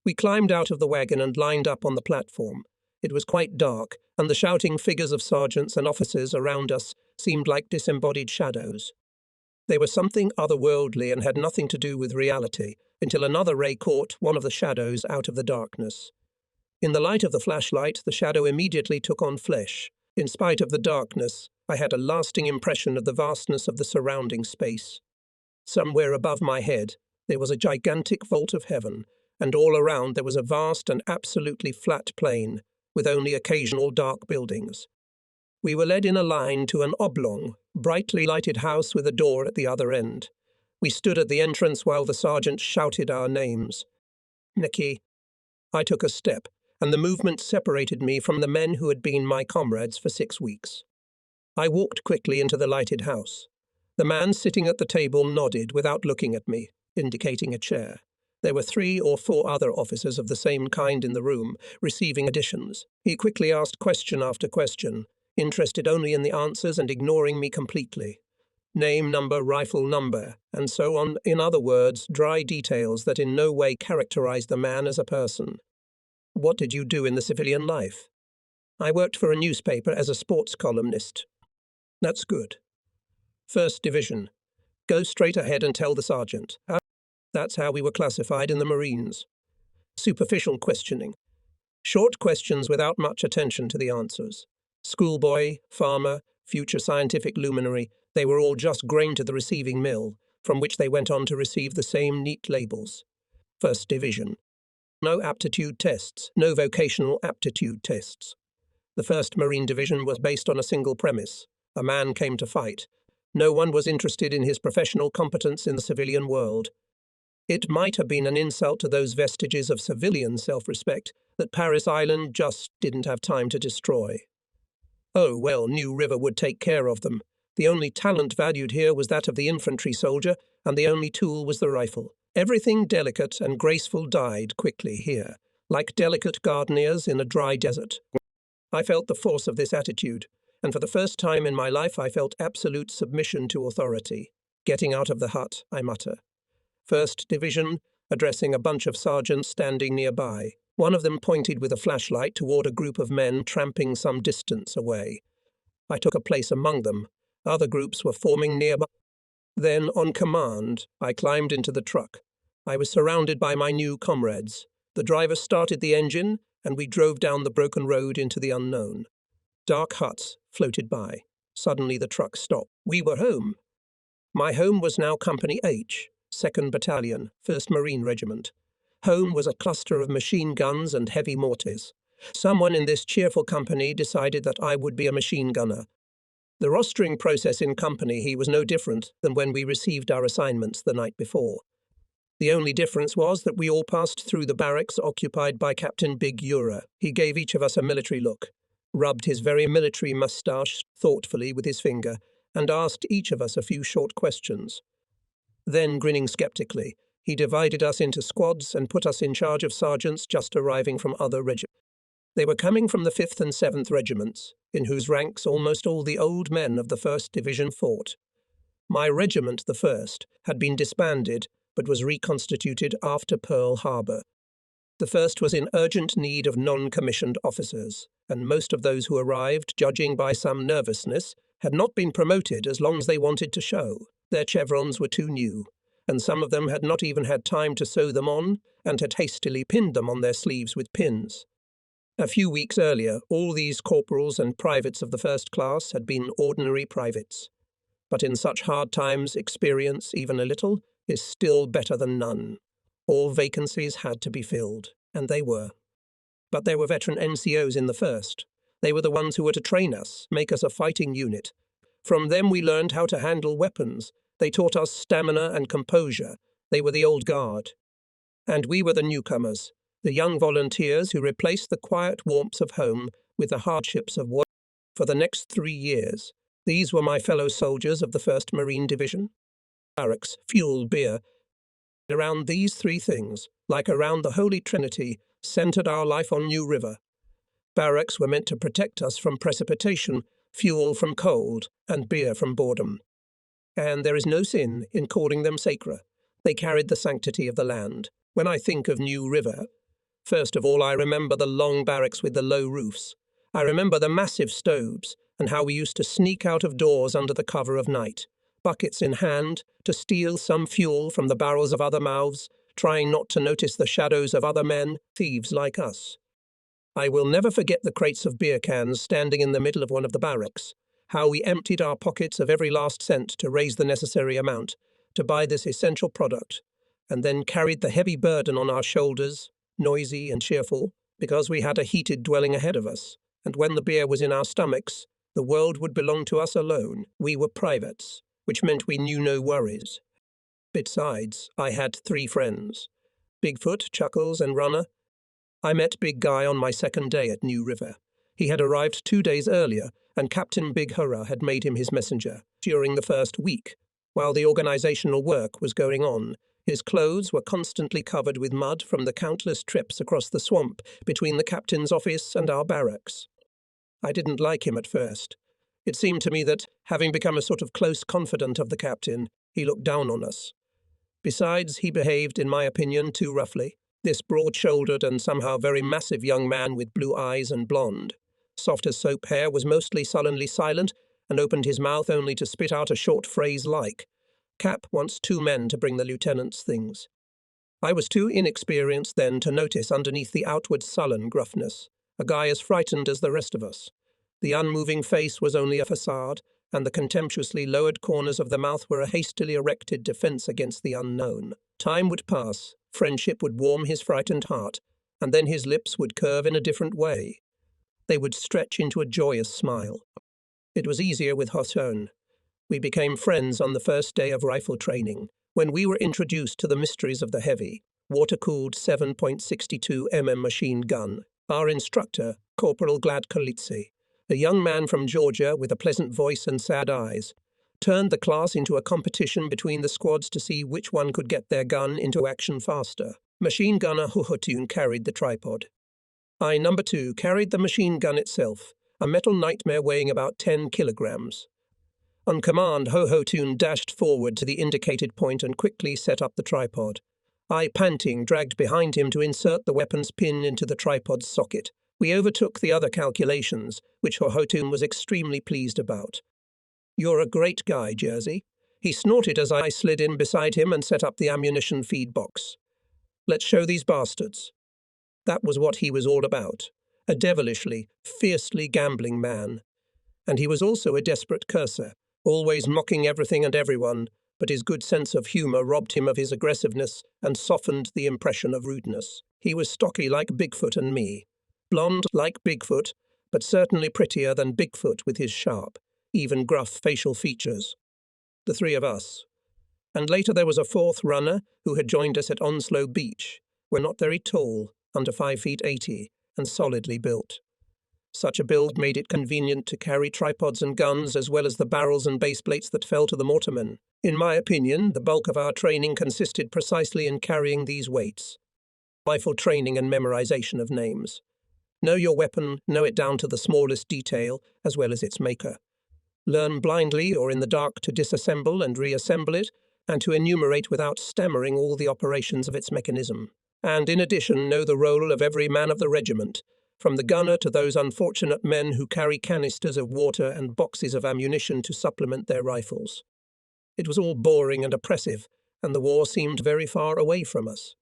We climbed out of the wagon and lined up on the platform. It was quite dark, and the shouting figures of sergeants and officers around us seemed like disembodied shadows. They were something otherworldly and had nothing to do with reality, until another ray caught one of the shadows out of the darkness. In the light of the flashlight, the shadow immediately took on flesh. In spite of the darkness, I had a lasting impression of the vastness of the surrounding space. Somewhere above my head, there was a gigantic vault of heaven, and all around there was a vast and absolutely flat plain, with only occasional dark buildings. We were led in a line to an oblong, brightly lighted house with a door at the other end. We stood at the entrance while the sergeant shouted our names. Nikki. I took a step, and the movement separated me from the men who had been my comrades for 6 weeks. I walked quickly into the lighted house. The man sitting at the table nodded without looking at me, indicating a chair. There were 3 or 4 other officers of the same kind in the room, receiving additions. He quickly asked question after question, interested only in the answers and ignoring me completely. Name, number, rifle number, and so on, in other words, dry details that in no way characterized the man as a person. What did you do in the civilian life? I worked for a newspaper as a sports columnist. That's good. 1st Division. Go straight ahead and tell the sergeant. That's how we were classified in the Marines. Superficial questioning. Short questions without much attention to the answers. Schoolboy, farmer, future scientific luminary, they were all just grain to the receiving mill, from which they went on to receive the same neat labels. 1st Division. No aptitude tests, no vocational aptitude tests. The 1st Marine Division was based on a single premise. A man came to fight. No one was interested in his professional competence in the civilian world. It might have been an insult to those vestiges of civilian self-respect that Paris Island just didn't have time to destroy. Oh, well, New River would take care of them. The only talent valued here was that of the infantry soldier, and the only tool was the rifle. Everything delicate and graceful died quickly here, like delicate gardenias in a dry desert. I felt the force of this attitude, and for the first time in my life I felt absolute submission to authority. Getting out of the hut, I mutter. 1st Division, addressing a bunch of sergeants standing nearby. One of them pointed with a flashlight toward a group of men tramping some distance away. I took a place among them. Other groups were forming nearby. Then, on command, I climbed into the truck. I was surrounded by my new comrades. The driver started the engine, and we drove down the broken road into the unknown. Dark huts floated by. Suddenly the truck stopped. We were home. My home was now Company H, 2nd Battalion, 1st Marine Regiment. Home was a cluster of machine guns and heavy mortars. Someone in this cheerful company decided that I would be a machine gunner. The rostering process in company he was no different than when we received our assignments the night before. The only difference was that we all passed through the barracks occupied by Captain Big Ura. He gave each of us a military look, rubbed his very military moustache thoughtfully with his finger, and asked each of us a few short questions. Then, grinning skeptically, he divided us into squads and put us in charge of sergeants just arriving from other regiments. They were coming from the 5th and 7th regiments, in whose ranks almost all the old men of the 1st Division fought. My regiment, the 1st, had been disbanded, but was reconstituted after Pearl Harbor. The 1st was in urgent need of non-commissioned officers, and most of those who arrived, judging by some nervousness, had not been promoted as long as they wanted to show. Their chevrons were too new, and some of them had not even had time to sew them on, and had hastily pinned them on their sleeves with pins. A few weeks earlier, all these corporals and privates of the 1st class had been ordinary privates. But in such hard times, experience, even a little, is still better than none. All vacancies had to be filled, and they were. But there were veteran NCOs in the 1st. They were the ones who were to train us, make us a fighting unit. From them we learned how to handle weapons. They taught us stamina and composure. They were the old guard. And we were the newcomers, the young volunteers who replaced the quiet warmth of home with the hardships of war for the next 3 years. These were my fellow soldiers of the 1st Marine Division. Barracks, fuel, beer. Around these 3 things, like around the Holy Trinity, centered our life on New River. Barracks were meant to protect us from precipitation, fuel from cold, and beer from boredom. And there is no sin in calling them sacred. They carried the sanctity of the land. When I think of New River, first of all I remember the long barracks with the low roofs. I remember the massive stoves, and how we used to sneak out of doors under the cover of night, buckets in hand, to steal some fuel from the barrels of other mouths, trying not to notice the shadows of other men, thieves like us. I will never forget the crates of beer cans standing in the middle of one of the barracks, how we emptied our pockets of every last cent to raise the necessary amount to buy this essential product, and then carried the heavy burden on our shoulders, noisy and cheerful, because we had a heated dwelling ahead of us, and when the beer was in our stomachs, the world would belong to us alone. We were privates, which meant we knew no worries. Besides, I had 3 friends, Bigfoot, Chuckles, and Runner. I met Big Guy on my 2nd day at New River. He had arrived 2 days earlier, and Captain Big Hurrah had made him his messenger. During the first week, while the organizational work was going on, his clothes were constantly covered with mud from the countless trips across the swamp between the captain's office and our barracks. I didn't like him at first. It seemed to me that, having become a sort of close confidant of the captain, he looked down on us. Besides, he behaved, in my opinion, too roughly. This broad-shouldered and somehow very massive young man with blue eyes and blonde, soft as soap hair, was mostly sullenly silent and opened his mouth only to spit out a short phrase like, "Cap wants 2 men to bring the lieutenant's things." I was too inexperienced then to notice underneath the outward sullen gruffness a guy as frightened as the rest of us. The unmoving face was only a facade, and the contemptuously lowered corners of the mouth were a hastily erected defense against the unknown. Time would pass, friendship would warm his frightened heart, and then his lips would curve in a different way. They would stretch into a joyous smile. It was easier with Hossein. We became friends on the first day of rifle training, when we were introduced to the mysteries of the heavy, water-cooled 7.62 mm machine gun. Our instructor, Corporal Glad Kolitsi, a young man from Georgia with a pleasant voice and sad eyes, turned the class into a competition between the squads to see which one could get their gun into action faster. Machine gunner Hohotun carried the tripod. I, number 2, carried the machine gun itself, a metal nightmare weighing about 10 kilograms. On command, Hohotun dashed forward to the indicated point and quickly set up the tripod. I, panting, dragged behind him to insert the weapon's pin into the tripod's socket. We overtook the other calculations, which Hohotun was extremely pleased about. "You're a great guy, Jersey." He snorted as I slid in beside him and set up the ammunition feed box. "Let's show these bastards." That was what he was all about, a devilishly, fiercely gambling man. And he was also a desperate curser, always mocking everything and everyone, but his good sense of humour robbed him of his aggressiveness and softened the impression of rudeness. He was stocky like Bigfoot and me, blonde like Bigfoot, but certainly prettier than Bigfoot with his sharp, even gruff facial features. The three of us. And later there was a fourth runner who had joined us at Onslow Beach. We're not very tall, under 5'80", and solidly built. Such a build made it convenient to carry tripods and guns as well as the barrels and base plates that fell to the mortarmen. In my opinion, the bulk of our training consisted precisely in carrying these weights. Rifle training and memorization of names. Know your weapon, know it down to the smallest detail, as well as its maker. Learn blindly or in the dark to disassemble and reassemble it, and to enumerate without stammering all the operations of its mechanism. And in addition, know the role of every man of the regiment, from the gunner to those unfortunate men who carry canisters of water and boxes of ammunition to supplement their rifles. It was all boring and oppressive, and the war seemed very far away from us.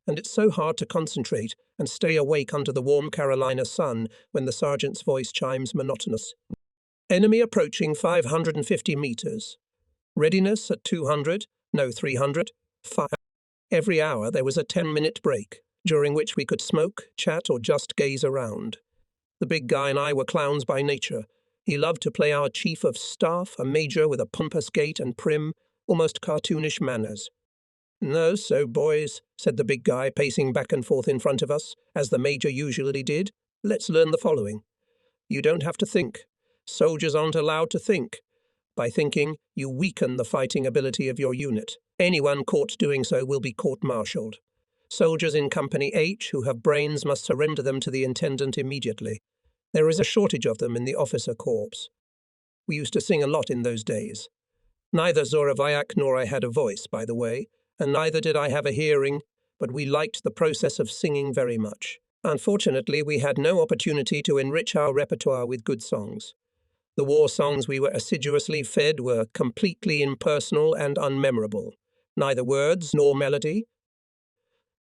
And it's so hard to concentrate and stay awake under the warm Carolina sun when the sergeant's voice chimes monotonous. Enemy approaching 550 meters. Readiness at 200, no 300, fire. Every hour there was a 10-minute break, during which we could smoke, chat, or just gaze around. The big guy and I were clowns by nature. He loved to play our chief of staff, a major with a pompous gait and prim, almost cartoonish manners. "No, so, boys," said the big guy, pacing back and forth in front of us, as the major usually did, "let's learn the following. You don't have to think. Soldiers aren't allowed to think. By thinking, you weaken the fighting ability of your unit. Anyone caught doing so will be court-martialed. Soldiers in Company H who have brains must surrender them to the intendant immediately. There is a shortage of them in the officer corps. We used to sing a lot in those days. Neither Zorovayak nor I had a voice, by the way, and neither did I have a hearing, but we liked the process of singing very much. Unfortunately, we had no opportunity to enrich our repertoire with good songs. The war songs we were assiduously fed were completely impersonal and unmemorable. Neither words nor melody.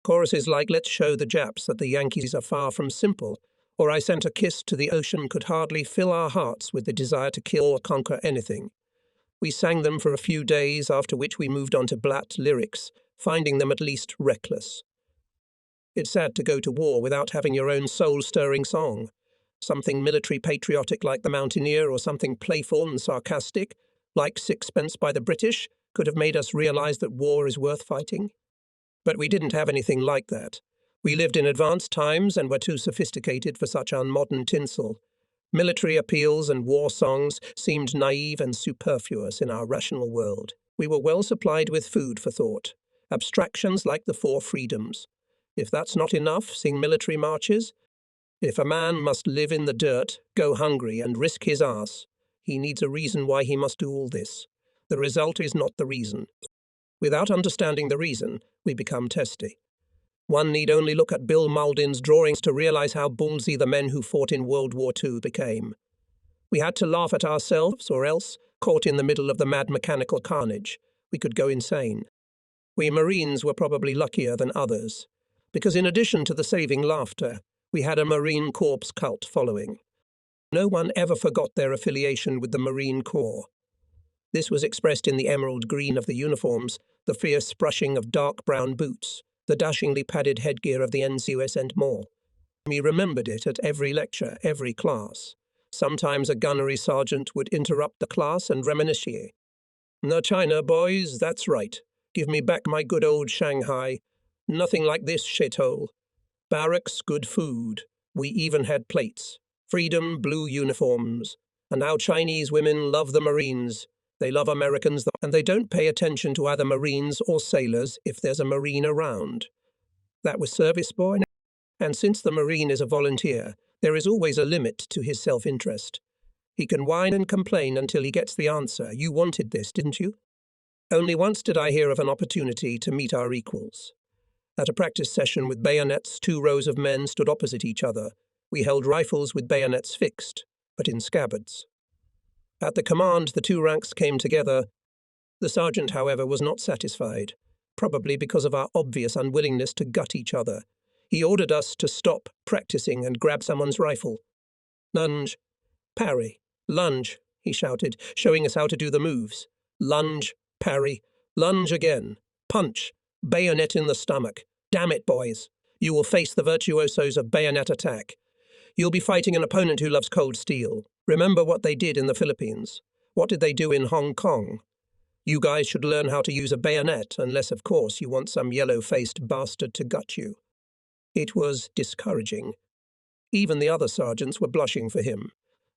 Choruses like "Let's show the Japs that the Yankees are far from simple," or "I sent a kiss to the ocean" could hardly fill our hearts with the desire to kill or conquer anything. We sang them for a few days, after which we moved on to Blatt lyrics, finding them at least reckless. It's sad to go to war without having your own soul-stirring song. Something military patriotic like the Mountaineer, or something playful and sarcastic, like Sixpence by the British, could have made us realize that war is worth fighting. But we didn't have anything like that. We lived in advanced times and were too sophisticated for such unmodern tinsel. Military appeals and war songs seemed naive and superfluous in our rational world. We were well supplied with food for thought. Abstractions like the Four Freedoms. If that's not enough, sing military marches. If a man must live in the dirt, go hungry, and risk his ass, he needs a reason why he must do all this. The result is not the reason. Without understanding the reason, we become testy. One need only look at Bill Mauldin's drawings to realize how ballsy the men who fought in World War II became. We had to laugh at ourselves, or else, caught in the middle of the mad mechanical carnage, we could go insane. We Marines were probably luckier than others, because in addition to the saving laughter, we had a Marine Corps cult following. No one ever forgot their affiliation with the Marine Corps. This was expressed in the emerald green of the uniforms, the fierce brushing of dark brown boots, the dashingly padded headgear of the NCOS, and more. We remembered it at every lecture, every class. Sometimes a gunnery sergeant would interrupt the class and reminisce. "No China, boys, that's right. Give me back my good old Shanghai. Nothing like this shithole. Barracks, good food. We even had plates. Freedom, blue uniforms. And how Chinese women love the Marines. They love Americans, and they don't pay attention to either Marines or sailors if there's a Marine around." That was service boy. And since the Marine is a volunteer, there is always a limit to his self-interest. He can whine and complain until he gets the answer, "You wanted this, didn't you?" Only once did I hear of an opportunity to meet our equals. At a practice session with bayonets, 2 rows of men stood opposite each other. We held rifles with bayonets fixed, but in scabbards. At the command, the 2 ranks came together. The sergeant, however, was not satisfied, probably because of our obvious unwillingness to gut each other. He ordered us to stop practicing and grab someone's rifle. Lunge, parry, Lunge, he shouted, showing us how to do the moves. Lunge, parry, lunge again, punch, bayonet in the stomach. Damn it, boys. You will face the virtuosos of bayonet attack. You'll be fighting an opponent who loves cold steel. Remember what they did in the Philippines. What did they do in Hong Kong? You guys should learn how to use a bayonet, unless, of course, you want some yellow-faced bastard to gut you. It was discouraging. Even the other sergeants were blushing for him.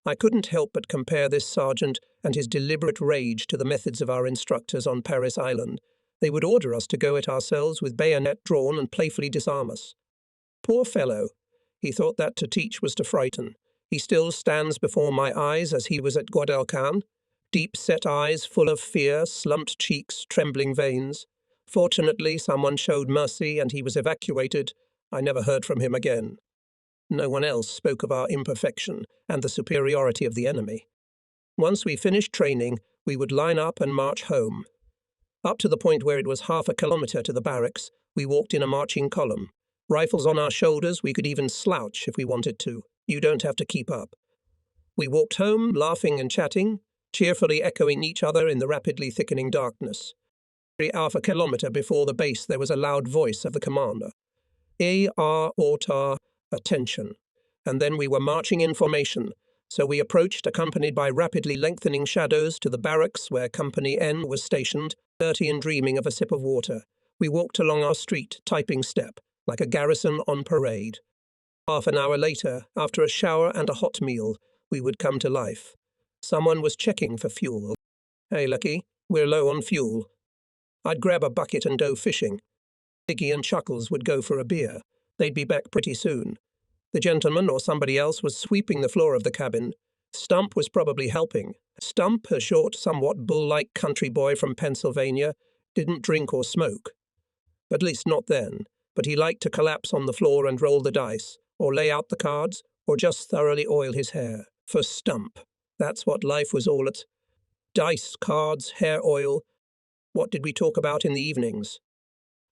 I couldn't help but compare this sergeant and his deliberate rage to the methods of our instructors on Paris Island. They would order us to go at ourselves with bayonet drawn and playfully disarm us. Poor fellow. He thought that to teach was to frighten. He still stands before my eyes as he was at Guadalcanal. Deep-set eyes, full of fear, slumped cheeks, trembling veins. Fortunately, someone showed mercy and he was evacuated. I never heard from him again. No one else spoke of our imperfection and the superiority of the enemy. Once we finished training, we would line up and march home. Up to the point where it was half a kilometre to the barracks, we walked in a marching column. Rifles on our shoulders, we could even slouch if we wanted to. You don't have to keep up. We walked home, laughing and chatting, cheerfully echoing each other in the rapidly thickening darkness. Every half a kilometre before the base there was a loud voice of the commander. A.R. Ortar, attention. And then we were marching in formation, so we approached, accompanied by rapidly lengthening shadows, to the barracks where Company N was stationed, dirty and dreaming of a sip of water. We walked along our street, typing step, like a garrison on parade. Half an hour later, after a shower and a hot meal, we would come to life. Someone was checking for fuel. Hey, Lucky, we're low on fuel. I'd grab a bucket and go fishing. Diggy and Chuckles would go for a beer. They'd be back pretty soon. The gentleman or somebody else was sweeping the floor of the cabin. Stump was probably helping. Stump, a short, somewhat bull-like country boy from Pennsylvania, didn't drink or smoke. At least not then, but he liked to collapse on the floor and roll the dice, or lay out the cards, or just thoroughly oil his hair. For Stump, that's what life was all at. Dice, cards, hair oil. What did we talk about in the evenings?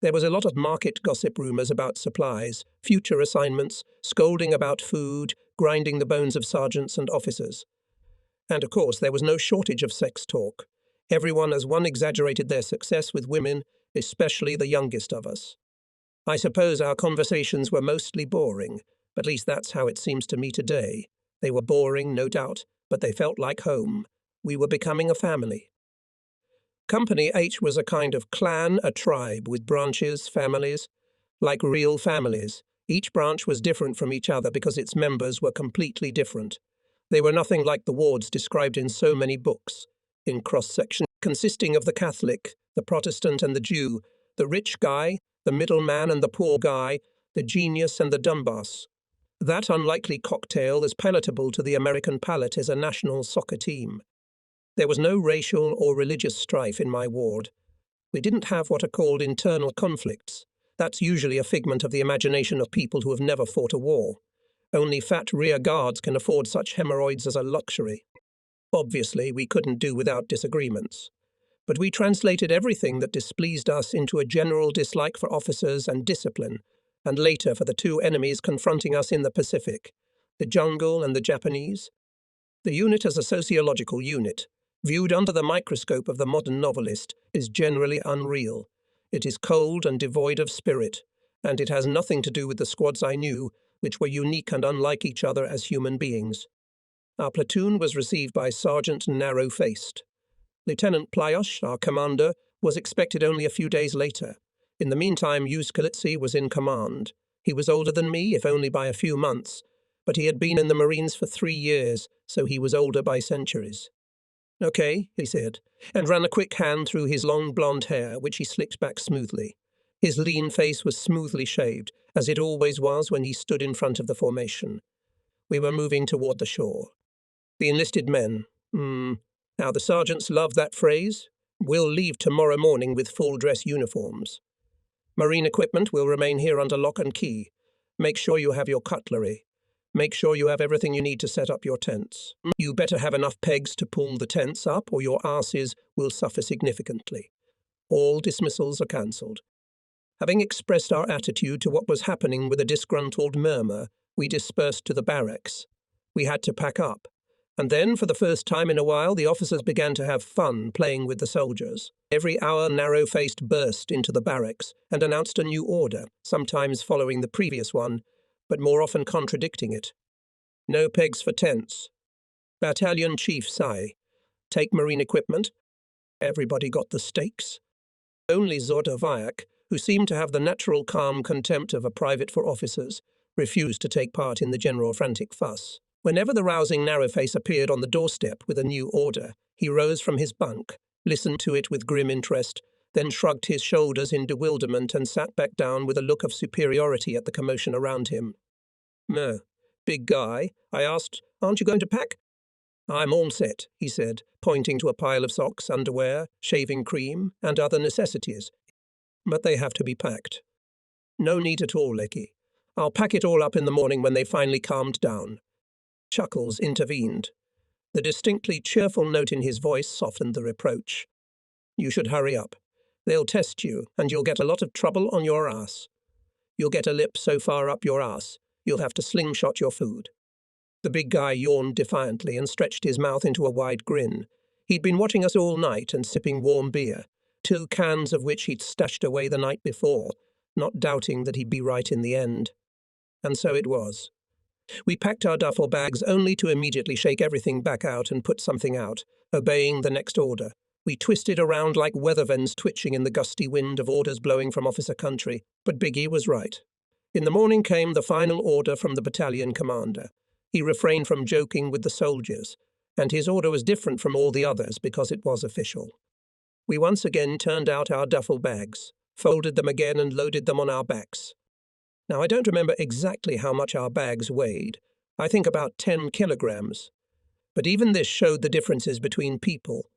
There was a lot of market gossip rumours about supplies, future assignments, scolding about food, grinding the bones of sergeants and officers. And of course there was no shortage of sex talk. Everyone as one exaggerated their success with women, especially the youngest of us. I suppose our conversations were mostly boring, at least that's how it seems to me today. They were boring, no doubt, but they felt like home. We were becoming a family. Company H was a kind of clan, a tribe, with branches, families. Like real families, each branch was different from each other because its members were completely different. They were nothing like the wards described in so many books, in cross-section, consisting of the Catholic, the Protestant and the Jew, the rich guy, the middleman and the poor guy, the genius and the dumbass. That unlikely cocktail is palatable to the American palate as a national soccer team. There was no racial or religious strife in my ward. We didn't have what are called internal conflicts. That's usually a figment of the imagination of people who have never fought a war. Only fat rear guards can afford such hemorrhoids as a luxury. Obviously, we couldn't do without disagreements. But we translated everything that displeased us into a general dislike for officers and discipline, and later for the two enemies confronting us in the Pacific, the jungle and the Japanese. The unit as a sociological unit, viewed under the microscope of the modern novelist, is generally unreal. It is cold and devoid of spirit, and it has nothing to do with the squads I knew, which were unique and unlike each other as human beings. Our platoon was received by Sergeant Narrow-Faced. Lieutenant Plyosh, our commander, was expected only a few days later. In the meantime, Yuskalitsi was in command. He was older than me, if only by a few months, but he had been in the Marines for 3 years, so he was older by centuries. "Okay," he said, and ran a quick hand through his long blonde hair, which he slicked back smoothly. His lean face was smoothly shaved, as it always was when he stood in front of the formation. We were moving toward the shore. The enlisted men. Now the sergeants love that phrase. We'll leave tomorrow morning with full-dress uniforms. Marine equipment will remain here under lock and key. Make sure you have your cutlery. Make sure you have everything you need to set up your tents. You better have enough pegs to pull the tents up, or your asses will suffer significantly. All dismissals are cancelled. Having expressed our attitude to what was happening with a disgruntled murmur, we dispersed to the barracks. We had to pack up. And then, for the first time in a while, the officers began to have fun playing with the soldiers. Every hour, narrow-faced burst into the barracks and announced a new order, sometimes following the previous one, but more often contradicting it. No pegs for tents. Battalion Chief Sai. Take marine equipment. Everybody got the stakes. Only Zordovayak, who seemed to have the natural calm contempt of a private for officers, refused to take part in the general frantic fuss. Whenever the rousing narrowface appeared on the doorstep with a new order, he rose from his bunk, listened to it with grim interest, then shrugged his shoulders in bewilderment and sat back down with a look of superiority at the commotion around him. "No, big guy," I asked, "aren't you going to pack?" "I'm all set," he said, pointing to a pile of socks, underwear, shaving cream, and other necessities. "But they have to be packed." "No need at all, Lecky. I'll pack it all up in the morning when they finally calmed down." Chuckles intervened. The distinctly cheerful note in his voice softened the reproach. "You should hurry up. They'll test you, and you'll get a lot of trouble on your ass. You'll get a lip so far up your ass, you'll have to slingshot your food." The big guy yawned defiantly and stretched his mouth into a wide grin. He'd been watching us all night and sipping warm beer, 2 cans of which he'd stashed away the night before, not doubting that he'd be right in the end. And so it was. We packed our duffel bags only to immediately shake everything back out and put something out, obeying the next order. We twisted around like weather vanes twitching in the gusty wind of orders blowing from officer country, but Biggie was right. In the morning came the final order from the battalion commander. He refrained from joking with the soldiers, and his order was different from all the others because it was official. We once again turned out our duffel bags, folded them again and loaded them on our backs. Now, I don't remember exactly how much our bags weighed. I think about 10 kilograms. But even this showed the differences between people.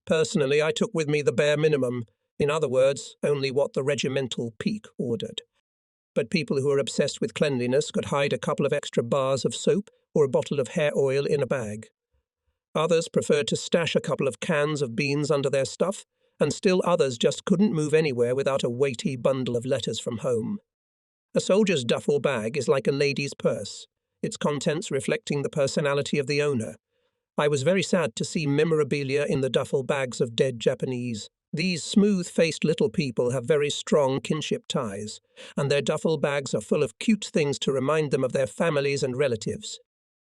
Personally, I took with me the bare minimum, in other words, only what the regimental peak ordered. But people who were obsessed with cleanliness could hide a couple of extra bars of soap or a bottle of hair oil in a bag. Others preferred to stash a couple of cans of beans under their stuff, and still others just couldn't move anywhere without a weighty bundle of letters from home. A soldier's duffel bag is like a lady's purse, its contents reflecting the personality of the owner. I was very sad to see memorabilia in the duffel bags of dead Japanese. These smooth-faced little people have very strong kinship ties, and their duffel bags are full of cute things to remind them of their families and relatives.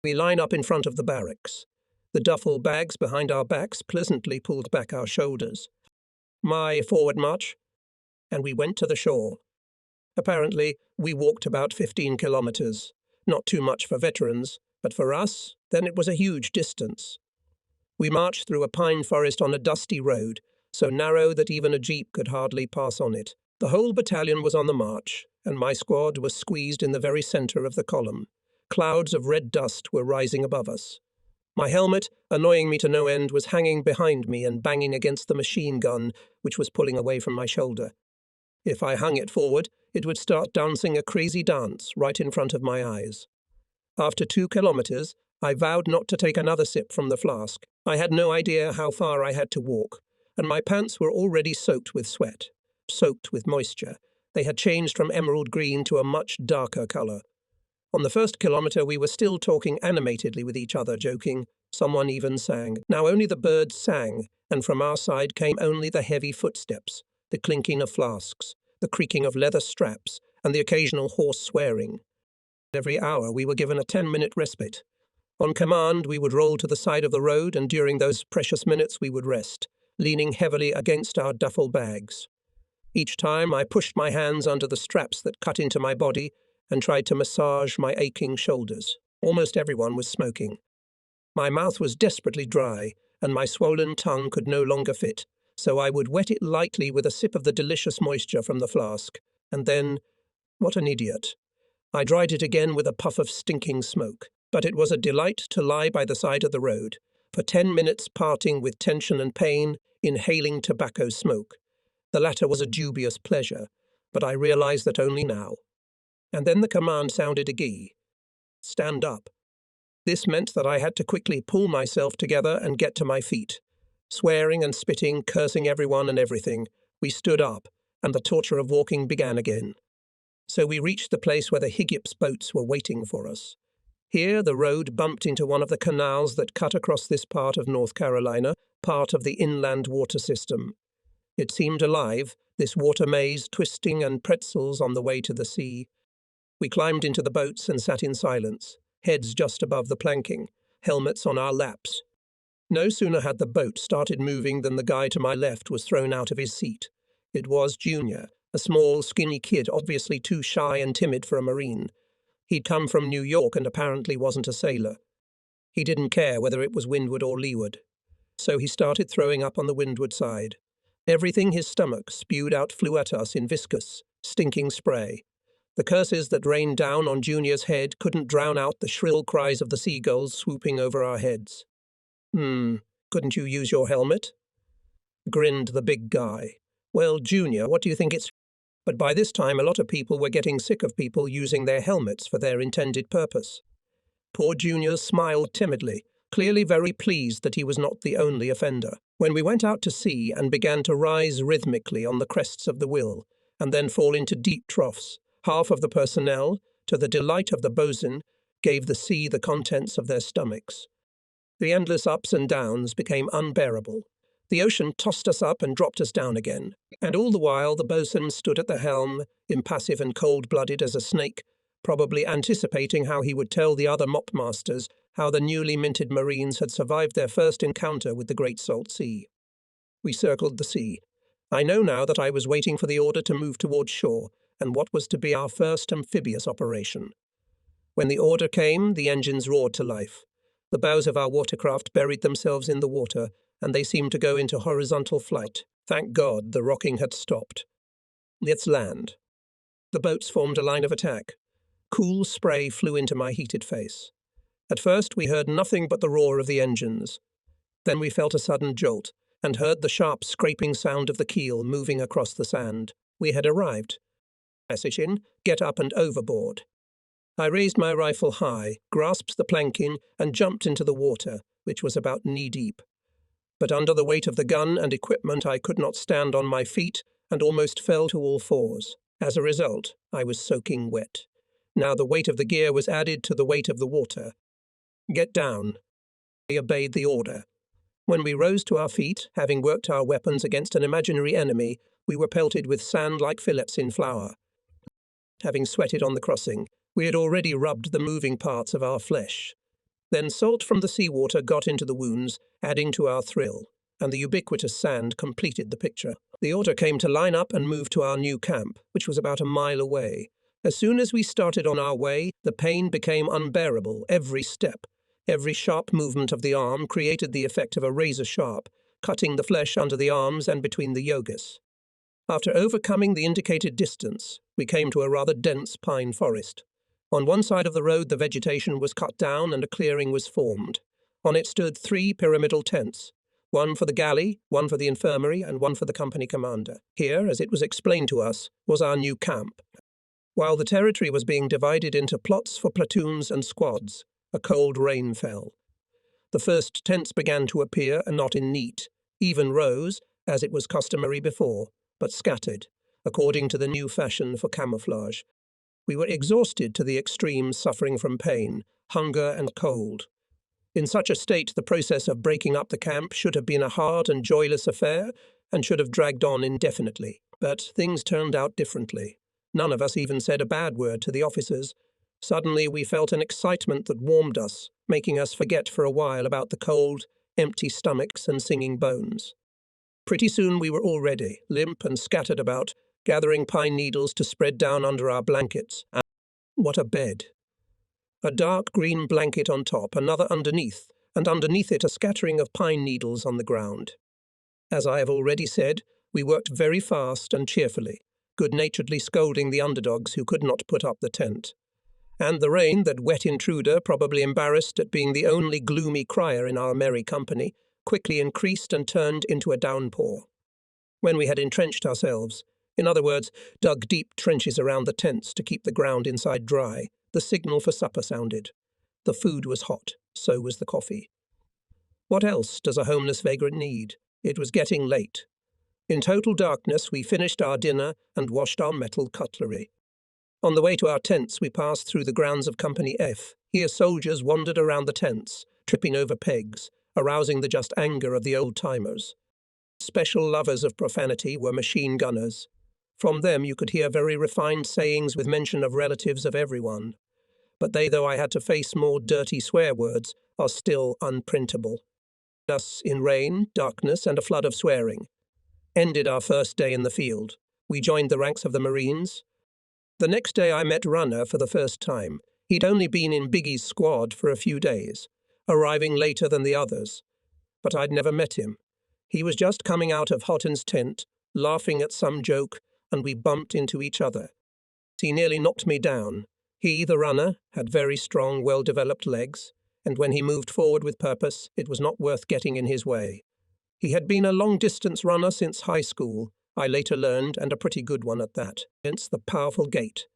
We line up in front of the barracks. The duffel bags behind our backs pleasantly pulled back our shoulders. My forward march. And we went to the shore. Apparently, we walked about 15 kilometers. Not too much for veterans, but for us, then it was a huge distance. We marched through a pine forest on a dusty road, so narrow that even a jeep could hardly pass on it. The whole battalion was on the march, and my squad was squeezed in the very center of the column. Clouds of red dust were rising above us. My helmet, annoying me to no end, was hanging behind me and banging against the machine gun, which was pulling away from my shoulder. If I hung it forward, it would start dancing a crazy dance right in front of my eyes. After 2 kilometers, I vowed not to take another sip from the flask. I had no idea how far I had to walk, and my pants were already soaked with sweat, soaked with moisture. They had changed from emerald green to a much darker color. On the first kilometer, we were still talking animatedly with each other, joking. Someone even sang. Now only the birds sang, and from our side came only the heavy footsteps, the clinking of flasks, the creaking of leather straps, and the occasional hoarse swearing. Every hour we were given a 10-minute respite. On command, we would roll to the side of the road, and during those precious minutes we would rest, leaning heavily against our duffel bags. Each time I pushed my hands under the straps that cut into my body and tried to massage my aching shoulders. Almost everyone was smoking. My mouth was desperately dry, and my swollen tongue could no longer fit, so I would wet it lightly with a sip of the delicious moisture from the flask, and then, what an idiot. I dried it again with a puff of stinking smoke, but it was a delight to lie by the side of the road, for 10 minutes parting with tension and pain, inhaling tobacco smoke. The latter was a dubious pleasure, but I realized that only now. And then the command sounded again. Stand up. This meant that I had to quickly pull myself together and get to my feet. Swearing and spitting, cursing everyone and everything, we stood up, and the torture of walking began again. So we reached the place where the Higgips boats were waiting for us. Here, the road bumped into one of the canals that cut across this part of North Carolina, part of the inland water system. It seemed alive, this water maze twisting and pretzels on the way to the sea. We climbed into the boats and sat in silence, heads just above the planking, helmets on our laps. No sooner had the boat started moving than the guy to my left was thrown out of his seat. It was Junior, a small, skinny kid, obviously too shy and timid for a Marine. He'd come from New York and apparently wasn't a sailor. He didn't care whether it was windward or leeward. So he started throwing up on the windward side. Everything his stomach spewed out flew at us in viscous, stinking spray. The curses that rained down on Junior's head couldn't drown out the shrill cries of the seagulls swooping over our heads. Couldn't you use your helmet? Grinned the big guy. Well, Junior, what do you think it's... But by this time, a lot of people were getting sick of people using their helmets for their intended purpose. Poor Junior smiled timidly, clearly very pleased that he was not the only offender. When we went out to sea and began to rise rhythmically on the crests of the Will, and then fall into deep troughs, half of the personnel, to the delight of the bosun, gave the sea the contents of their stomachs. The endless ups and downs became unbearable. The ocean tossed us up and dropped us down again, and all the while the bosun stood at the helm, impassive and cold-blooded as a snake, probably anticipating how he would tell the other mopmasters how the newly minted Marines had survived their first encounter with the Great Salt Sea. We circled the sea. I know now that I was waiting for the order to move towards shore, and what was to be our first amphibious operation. When the order came, the engines roared to life. The bows of our watercraft buried themselves in the water, and they seemed to go into horizontal flight. Thank God the rocking had stopped. Let's land. The boats formed a line of attack. Cool spray flew into my heated face. At first we heard nothing but the roar of the engines. Then we felt a sudden jolt, and heard the sharp scraping sound of the keel moving across the sand. We had arrived. Message in, get up and overboard. I raised my rifle high, grasped the planking, and jumped into the water, which was about knee-deep. But under the weight of the gun and equipment I could not stand on my feet and almost fell to all fours. As a result, I was soaking wet. Now the weight of the gear was added to the weight of the water. Get down. We obeyed the order. When we rose to our feet, having worked our weapons against an imaginary enemy, we were pelted with sand like fillets in flour. Having sweated on the crossing, we had already rubbed the moving parts of our flesh. Then salt from the seawater got into the wounds, adding to our thrill, and the ubiquitous sand completed the picture. The order came to line up and move to our new camp, which was about a mile away. As soon as we started on our way, the pain became unbearable every step. Every sharp movement of the arm created the effect of a razor sharp, cutting the flesh under the arms and between the yogas. After overcoming the indicated distance, we came to a rather dense pine forest. On one side of the road the vegetation was cut down and a clearing was formed. On it stood 3 pyramidal tents, one for the galley, one for the infirmary, and one for the company commander. Here, as it was explained to us, was our new camp. While the territory was being divided into plots for platoons and squads, a cold rain fell. The first tents began to appear, and not in neat, even rows, as it was customary before, but scattered, according to the new fashion for camouflage. We were exhausted to the extreme, suffering from pain, hunger and cold. In such a state, the process of breaking up the camp should have been a hard and joyless affair, and should have dragged on indefinitely. But things turned out differently. None of us even said a bad word to the officers. Suddenly we felt an excitement that warmed us, making us forget for a while about the cold, empty stomachs and singing bones. Pretty soon we were all ready, limp and scattered about, gathering pine needles to spread down under our blankets. And what a bed! A dark green blanket on top, another underneath, and underneath it a scattering of pine needles on the ground. As I have already said, we worked very fast and cheerfully, good-naturedly scolding the underdogs who could not put up the tent. And the rain, that wet intruder, probably embarrassed at being the only gloomy crier in our merry company, quickly increased and turned into a downpour. When we had entrenched ourselves, in other words, dug deep trenches around the tents to keep the ground inside dry, the signal for supper sounded. The food was hot, so was the coffee. What else does a homeless vagrant need? It was getting late. In total darkness we finished our dinner and washed our metal cutlery. On the way to our tents we passed through the grounds of Company F, Here soldiers wandered around the tents, tripping over pegs, arousing the just anger of the old-timers. Special lovers of profanity were machine gunners. From them you could hear very refined sayings with mention of relatives of everyone. But they, though I had to face more dirty swear words, are still unprintable. Us in rain, darkness, and a flood of swearing. Ended our first day in the field. We joined the ranks of the Marines. The next day I met Runner for the first time. He'd only been in Biggie's squad for a few days, arriving later than the others. But I'd never met him. He was just coming out of Houghton's tent, laughing at some joke, and we bumped into each other. He nearly knocked me down. He, the runner, had very strong, well-developed legs, and when he moved forward with purpose, it was not worth getting in his way. He had been a long-distance runner since high school, I later learned, and a pretty good one at that, hence the powerful gait.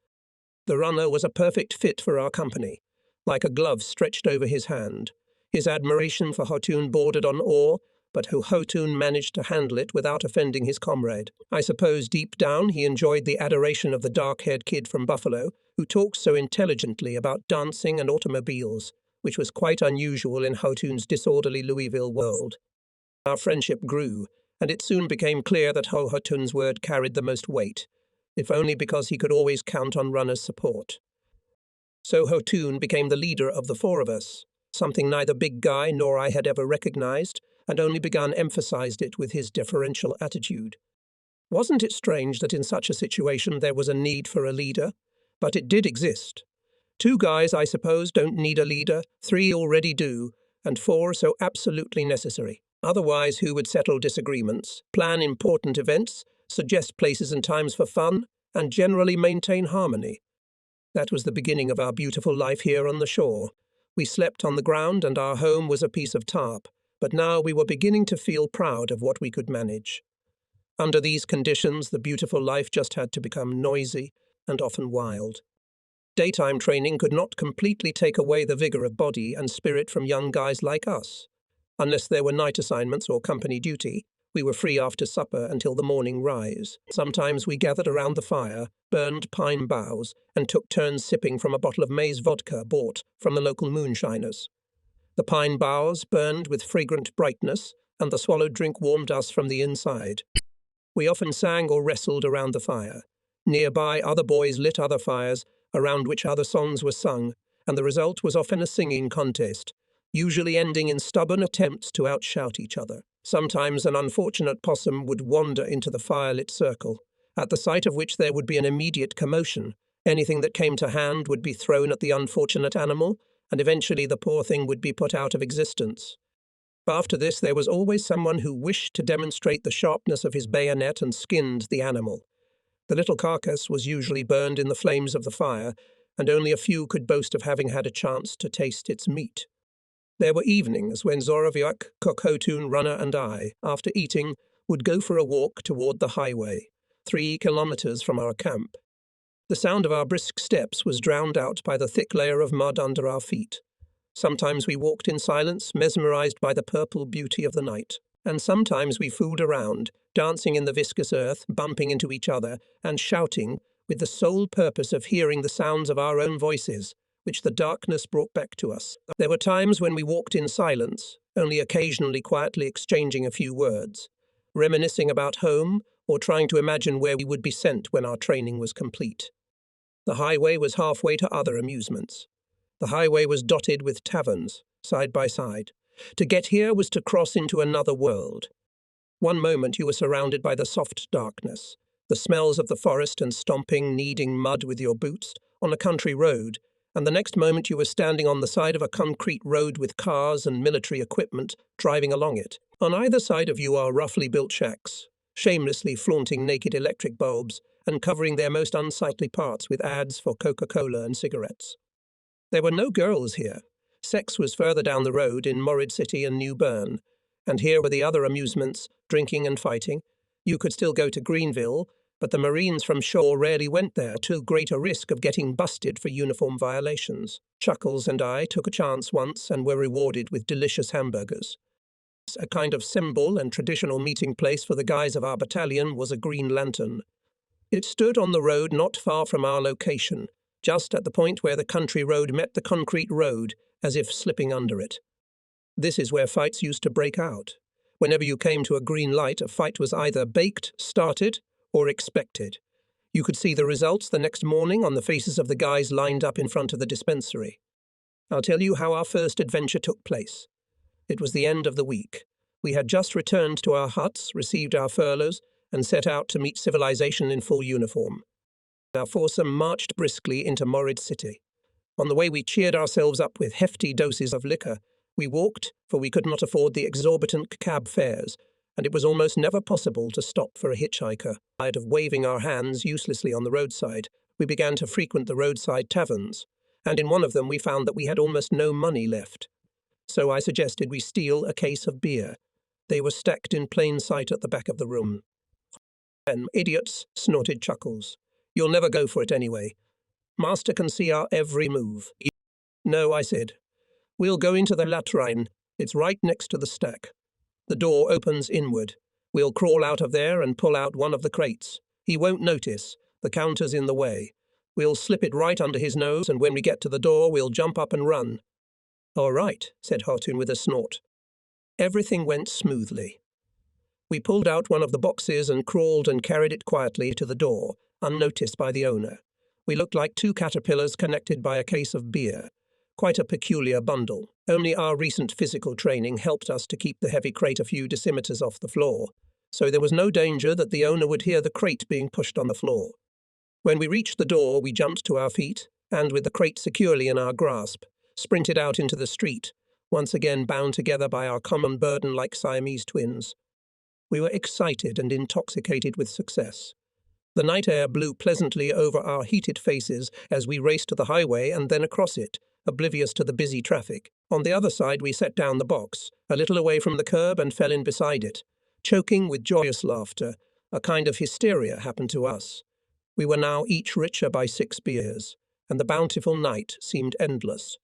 The runner was a perfect fit for our company, like a glove stretched over his hand. His admiration for Houghton bordered on awe, but Houghton managed to handle it without offending his comrade. I suppose deep down he enjoyed the adoration of the dark-haired kid from Buffalo, who talked so intelligently about dancing and automobiles, which was quite unusual in Houghton's disorderly Louisville world. Our friendship grew, and it soon became clear that Houghton's word carried the most weight, if only because he could always count on Runner's support. So Houghton became the leader of the four of us, something neither Big Guy nor I had ever recognized, and only begun emphasized it with his deferential attitude. Wasn't it strange that in such a situation there was a need for a leader? But it did exist. 2 guys, I suppose, don't need a leader, 3 already do, and 4 so absolutely necessary. Otherwise, who would settle disagreements, plan important events, suggest places and times for fun, and generally maintain harmony? That was the beginning of our beautiful life here on the shore. We slept on the ground and our home was a piece of tarp, but now we were beginning to feel proud of what we could manage. Under these conditions, the beautiful life just had to become noisy and often wild. Daytime training could not completely take away the vigor of body and spirit from young guys like us. Unless there were night assignments or company duty, we were free after supper until the morning rise. Sometimes we gathered around the fire, burned pine boughs, and took turns sipping from a bottle of maize vodka bought from the local moonshiners. The pine boughs burned with fragrant brightness, and the swallowed drink warmed us from the inside. We often sang or wrestled around the fire. Nearby, other boys lit other fires, around which other songs were sung, and the result was often a singing contest, usually ending in stubborn attempts to outshout each other. Sometimes an unfortunate possum would wander into the firelit circle, at the sight of which there would be an immediate commotion. Anything that came to hand would be thrown at the unfortunate animal, and eventually the poor thing would be put out of existence. After this, there was always someone who wished to demonstrate the sharpness of his bayonet and skinned the animal. The little carcass was usually burned in the flames of the fire, and only a few could boast of having had a chance to taste its meat. There were evenings when Zoroviak, Houghton, Runner, and I, after eating, would go for a walk toward the highway, 3 kilometers from our camp. The sound of our brisk steps was drowned out by the thick layer of mud under our feet. Sometimes we walked in silence, mesmerized by the purple beauty of the night. And sometimes we fooled around, dancing in the viscous earth, bumping into each other, and shouting, with the sole purpose of hearing the sounds of our own voices, which the darkness brought back to us. There were times when we walked in silence, only occasionally quietly exchanging a few words, reminiscing about home, or trying to imagine where we would be sent when our training was complete. The highway was halfway to other amusements. The highway was dotted with taverns, side by side. To get here was to cross into another world. One moment you were surrounded by the soft darkness, the smells of the forest and stomping, kneading mud with your boots on a country road, and the next moment you were standing on the side of a concrete road with cars and military equipment driving along it. On either side of you are roughly built shacks, shamelessly flaunting naked electric bulbs and covering their most unsightly parts with ads for Coca-Cola and cigarettes. There were no girls here. Sex was further down the road in Morrid City and New Bern, and here were the other amusements, drinking and fighting. You could still go to Greenville, but the Marines from shore rarely went there, too great a risk of getting busted for uniform violations. Chuckles and I took a chance once and were rewarded with delicious hamburgers. A kind of symbol and traditional meeting place for the guys of our battalion was a green lantern. It stood on the road not far from our location, just at the point where the country road met the concrete road, as if slipping under it. This is where fights used to break out. Whenever you came to a green light, a fight was either baked, started, or expected. You could see the results the next morning on the faces of the guys lined up in front of the dispensary. I'll tell you how our first adventure took place. It was the end of the week. We had just returned to our huts, received our furloughs, and set out to meet civilization in full uniform. Our foursome marched briskly into Morid City. On the way we cheered ourselves up with hefty doses of liquor. We walked, for we could not afford the exorbitant cab fares, and it was almost never possible to stop for a hitchhiker. Tired of waving our hands uselessly on the roadside, we began to frequent the roadside taverns, and in one of them we found that we had almost no money left. So I suggested we steal a case of beer. They were stacked in plain sight at the back of the room. And idiots snorted chuckles. You'll never go for it anyway. Master can see our every move. No, I said. We'll go into the latrine. It's right next to the stack. The door opens inward. We'll crawl out of there and pull out one of the crates. He won't notice. The counter's in the way. We'll slip it right under his nose, and when we get to the door, we'll jump up and run. All right, said Hartoon with a snort. Everything went smoothly. We pulled out one of the boxes and crawled and carried it quietly to the door, unnoticed by the owner. We looked like two caterpillars connected by a case of beer. Quite a peculiar bundle. Only our recent physical training helped us to keep the heavy crate a few decimeters off the floor, so there was no danger that the owner would hear the crate being pushed on the floor. When we reached the door, we jumped to our feet, and with the crate securely in our grasp, sprinted out into the street, once again bound together by our common burden like Siamese twins. We were excited and intoxicated with success. The night air blew pleasantly over our heated faces as we raced to the highway and then across it, oblivious to the busy traffic. On the other side, we set down the box, a little away from the curb, and fell in beside it, choking with joyous laughter. A kind of hysteria happened to us. We were now each richer by 6 beers, and the bountiful night seemed endless.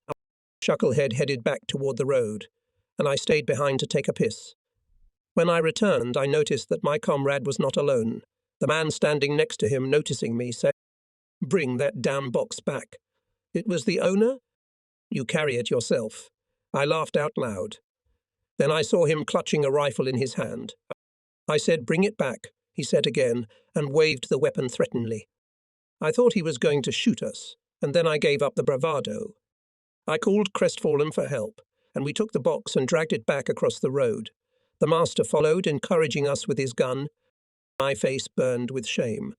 Chucklehead headed back toward the road, and I stayed behind to take a piss. When I returned, I noticed that my comrade was not alone. The man standing next to him, noticing me, said, "Bring that damn box back." "It was the owner?" "You carry it yourself." I laughed out loud. Then I saw him clutching a rifle in his hand. I said, "Bring it back," he said again, and waved the weapon threateningly. I thought he was going to shoot us, and then I gave up the bravado. I called crestfallen for help, and we took the box and dragged it back across the road. The master followed, encouraging us with his gun. My face burned with shame.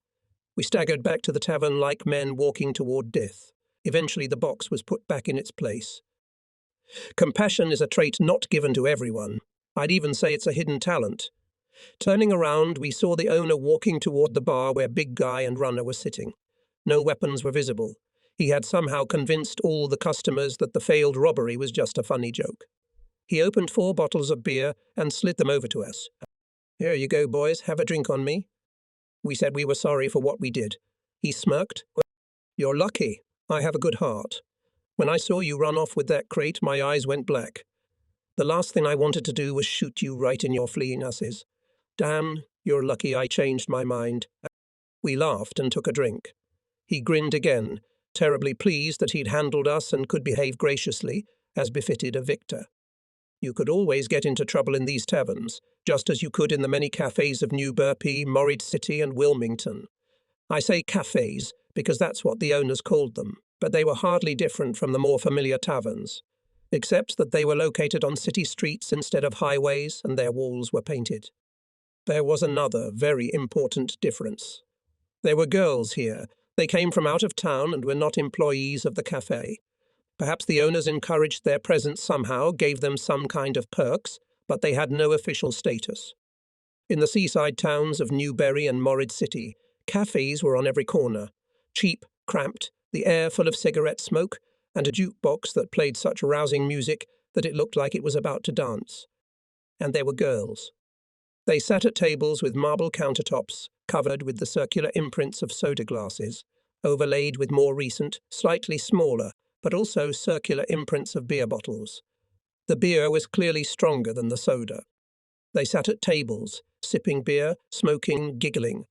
We staggered back to the tavern like men walking toward death. Eventually the box was put back in its place. Compassion is a trait not given to everyone. I'd even say it's a hidden talent. Turning around, we saw the owner walking toward the bar where Big Guy and Runner were sitting. No weapons were visible. He had somehow convinced all the customers that the failed robbery was just a funny joke. He opened 4 bottles of beer and slid them over to us. "Here you go, boys, have a drink on me." We said we were sorry for what we did. He smirked. "You're lucky. I have a good heart. When I saw you run off with that crate, my eyes went black. The last thing I wanted to do was shoot you right in your fleeing asses. Damn, you're lucky I changed my mind." We laughed and took a drink. He grinned again, terribly pleased that he'd handled us and could behave graciously, as befitted a victor. You could always get into trouble in these taverns, just as you could in the many cafes of New Burpee, Morid City, and Wilmington. I say cafes because that's what the owners called them, but they were hardly different from the more familiar taverns, except that they were located on city streets instead of highways, and their walls were painted. There was another very important difference. There were girls here. They came from out of town and were not employees of the cafe. Perhaps the owners encouraged their presence somehow, gave them some kind of perks, but they had no official status. In the seaside towns of Newberry and Morid City, cafes were on every corner, cheap, cramped, the air full of cigarette smoke, and a jukebox that played such rousing music that it looked like it was about to dance. And there were girls. They sat at tables with marble countertops, covered with the circular imprints of soda glasses, overlaid with more recent, slightly smaller, but also circular imprints of beer bottles. The beer was clearly stronger than the soda. They sat at tables, sipping beer, smoking, giggling.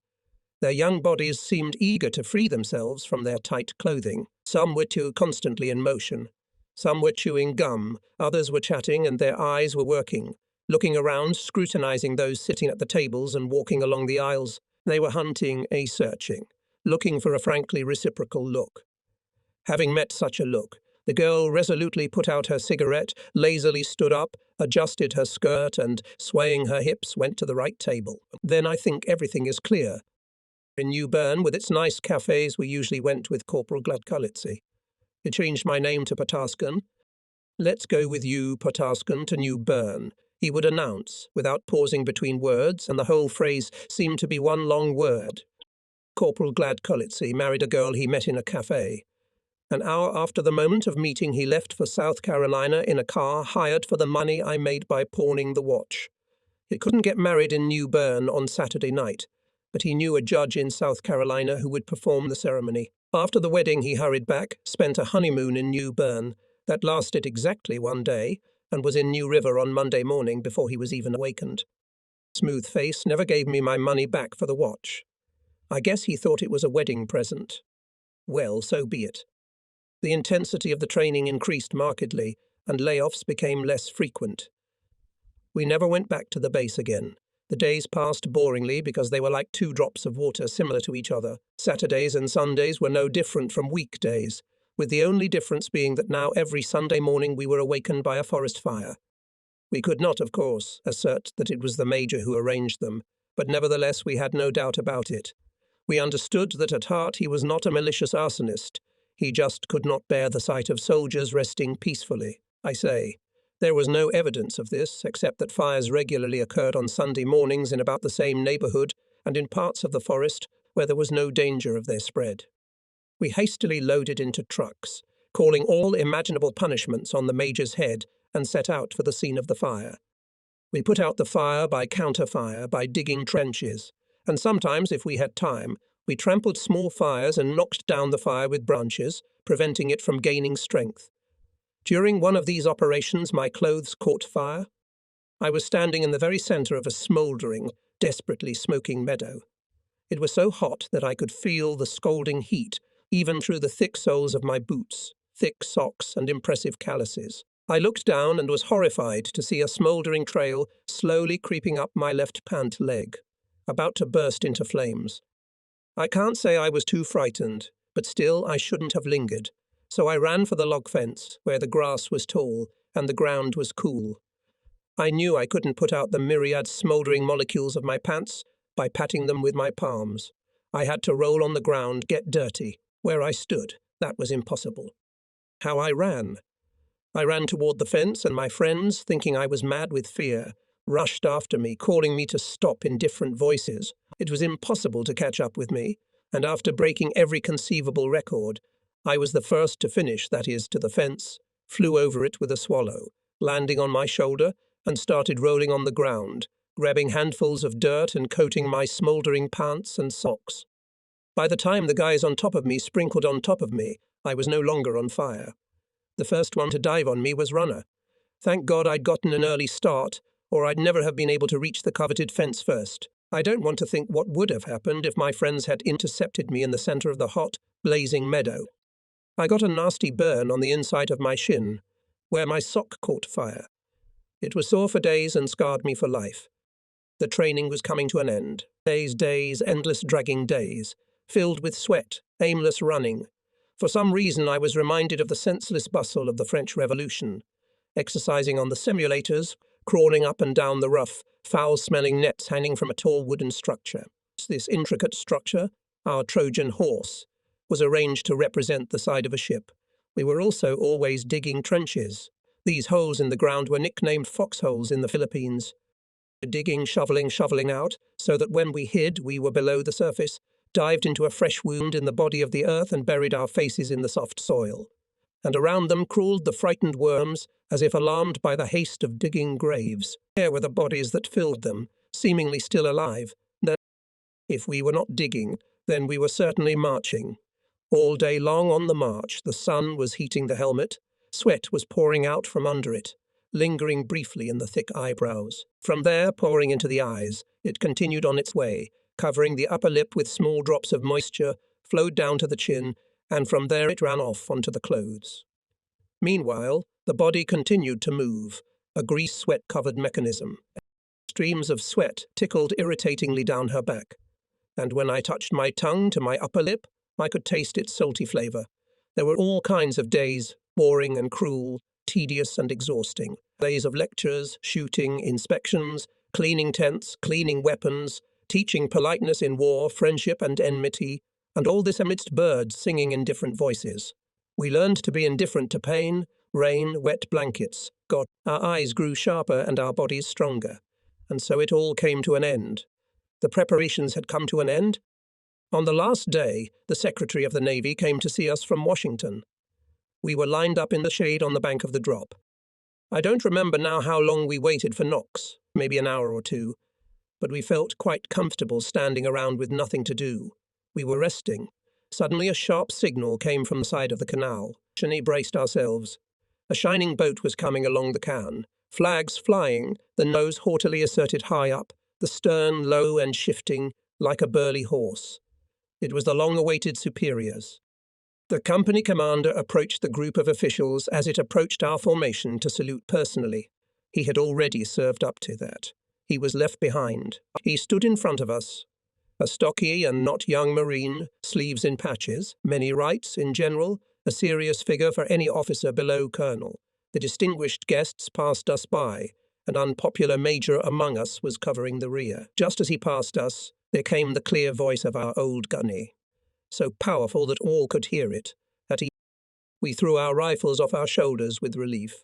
Their young bodies seemed eager to free themselves from their tight clothing. Some were too constantly in motion. Some were chewing gum, others were chatting, and their eyes were working, looking around, scrutinizing those sitting at the tables and walking along the aisles. They were hunting, searching, looking for a frankly reciprocal look. Having met such a look, the girl resolutely put out her cigarette, lazily stood up, adjusted her skirt, and, swaying her hips, went to the right table. Then I think everything is clear. In New Bern, with its nice cafes, we usually went with Corporal Gladkulitzy. He changed my name to Potaskan. "Let's go with you, Potaskan, to New Bern," he would announce, without pausing between words, and the whole phrase seemed to be one long word. Corporal Gladkulitzy married a girl he met in a cafe. An hour after the moment of meeting, he left for South Carolina in a car hired for the money I made by pawning the watch. He couldn't get married in New Bern on Saturday night, but he knew a judge in South Carolina who would perform the ceremony. After the wedding, he hurried back, spent a honeymoon in New Bern. That lasted exactly one day, and was in New River on Monday morning before he was even awakened. Smooth Face never gave me my money back for the watch. I guess he thought it was a wedding present. Well, so be it. The intensity of the training increased markedly, and layoffs became less frequent. We never went back to the base again. The days passed boringly because they were like two drops of water similar to each other. Saturdays and Sundays were no different from weekdays, with the only difference being that now every Sunday morning we were awakened by a forest fire. We could not, of course, assert that it was the Major who arranged them, but nevertheless we had no doubt about it. We understood that at heart he was not a malicious arsonist. He just could not bear the sight of soldiers resting peacefully. I say, there was no evidence of this, except that fires regularly occurred on Sunday mornings in about the same neighborhood and in parts of the forest where there was no danger of their spread. We hastily loaded into trucks, calling all imaginable punishments on the Major's head, and set out for the scene of the fire. We put out the fire by counter-fire, by digging trenches, and sometimes, if we had time, we trampled small fires and knocked down the fire with branches, preventing it from gaining strength. During one of these operations, my clothes caught fire. I was standing in the very center of a smouldering, desperately smoking meadow. It was so hot that I could feel the scalding heat, even through the thick soles of my boots, thick socks, and impressive calluses. I looked down and was horrified to see a smouldering trail slowly creeping up my left pant leg, about to burst into flames. I can't say I was too frightened, but still I shouldn't have lingered. So I ran for the log fence, where the grass was tall and the ground was cool. I knew I couldn't put out the myriad smouldering molecules of my pants by patting them with my palms. I had to roll on the ground, get dirty. Where I stood, that was impossible. How I ran. I ran toward the fence, and my friends, thinking I was mad with fear, rushed after me, calling me to stop in different voices. It was impossible to catch up with me, and after breaking every conceivable record, I was the first to finish, that is, to the fence, flew over it with a swallow, landing on my shoulder, and started rolling on the ground, grabbing handfuls of dirt and coating my smouldering pants and socks. By the time the guys on top of me sprinkled on top of me, I was no longer on fire. The first one to dive on me was Runner. Thank God I'd gotten an early start, or I'd never have been able to reach the coveted fence first. I don't want to think what would have happened if my friends had intercepted me in the center of the hot, blazing meadow. I got a nasty burn on the inside of my shin, where my sock caught fire. It was sore for days and scarred me for life. The training was coming to an end. Days, endless dragging days, filled with sweat, aimless running. For some reason I was reminded of the senseless bustle of the French Revolution, exercising on the simulators, crawling up and down the rough, foul-smelling nets hanging from a tall wooden structure. This intricate structure, our Trojan horse, was arranged to represent the side of a ship. We were also always digging trenches. These holes in the ground were nicknamed foxholes in the Philippines. Digging, shoveling out, so that when we hid, we were below the surface, dived into a fresh wound in the body of the earth and buried our faces in the soft soil. And around them crawled the frightened worms, as if alarmed by the haste of digging graves. There were the bodies that filled them, seemingly still alive. If we were not digging, then we were certainly marching. All day long on the march, the sun was heating the helmet. Sweat was pouring out from under it, lingering briefly in the thick eyebrows. From there, pouring into the eyes, it continued on its way, covering the upper lip with small drops of moisture, flowed down to the chin, and from there it ran off onto the clothes. Meanwhile, the body continued to move, a grease-sweat-covered mechanism. Streams of sweat tickled irritatingly down her back, and when I touched my tongue to my upper lip, I could taste its salty flavor. There were all kinds of days, boring and cruel, tedious and exhausting. Days of lectures, shooting, inspections, cleaning tents, cleaning weapons, teaching politeness in war, friendship and enmity, and all this amidst birds singing in different voices. We learned to be indifferent to pain, rain, wet blankets. God, our eyes grew sharper and our bodies stronger. And so it all came to an end. The preparations had come to an end. On the last day, the Secretary of the Navy came to see us from Washington. We were lined up in the shade on the bank of the drop. I don't remember now how long we waited for knocks, maybe an hour or two, but we felt quite comfortable standing around with nothing to do. We were resting. Suddenly a sharp signal came from the side of the canal. We braced ourselves. A shining boat was coming along the can, flags flying, the nose haughtily asserted high up, the stern low and shifting, like a burly horse. It was the long-awaited superiors. The company commander approached the group of officials as it approached our formation to salute personally. He had already served up to that. He was left behind. He stood in front of us. A stocky and not young Marine, sleeves in patches, many rights in general, a serious figure for any officer below colonel. The distinguished guests passed us by. An unpopular major among us was covering the rear. Just as he passed us, there came the clear voice of our old gunny, so powerful that all could hear it. We threw our rifles off our shoulders with relief.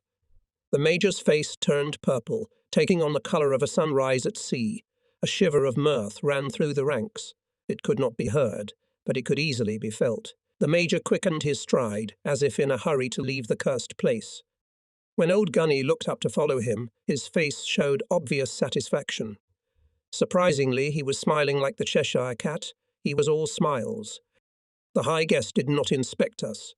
The major's face turned purple, taking on the colour of a sunrise at sea. A shiver of mirth ran through the ranks. It could not be heard, but it could easily be felt. The major quickened his stride, as if in a hurry to leave the cursed place. When old Gunny looked up to follow him, his face showed obvious satisfaction. Surprisingly, he was smiling like the Cheshire cat. He was all smiles. The high guest did not inspect us.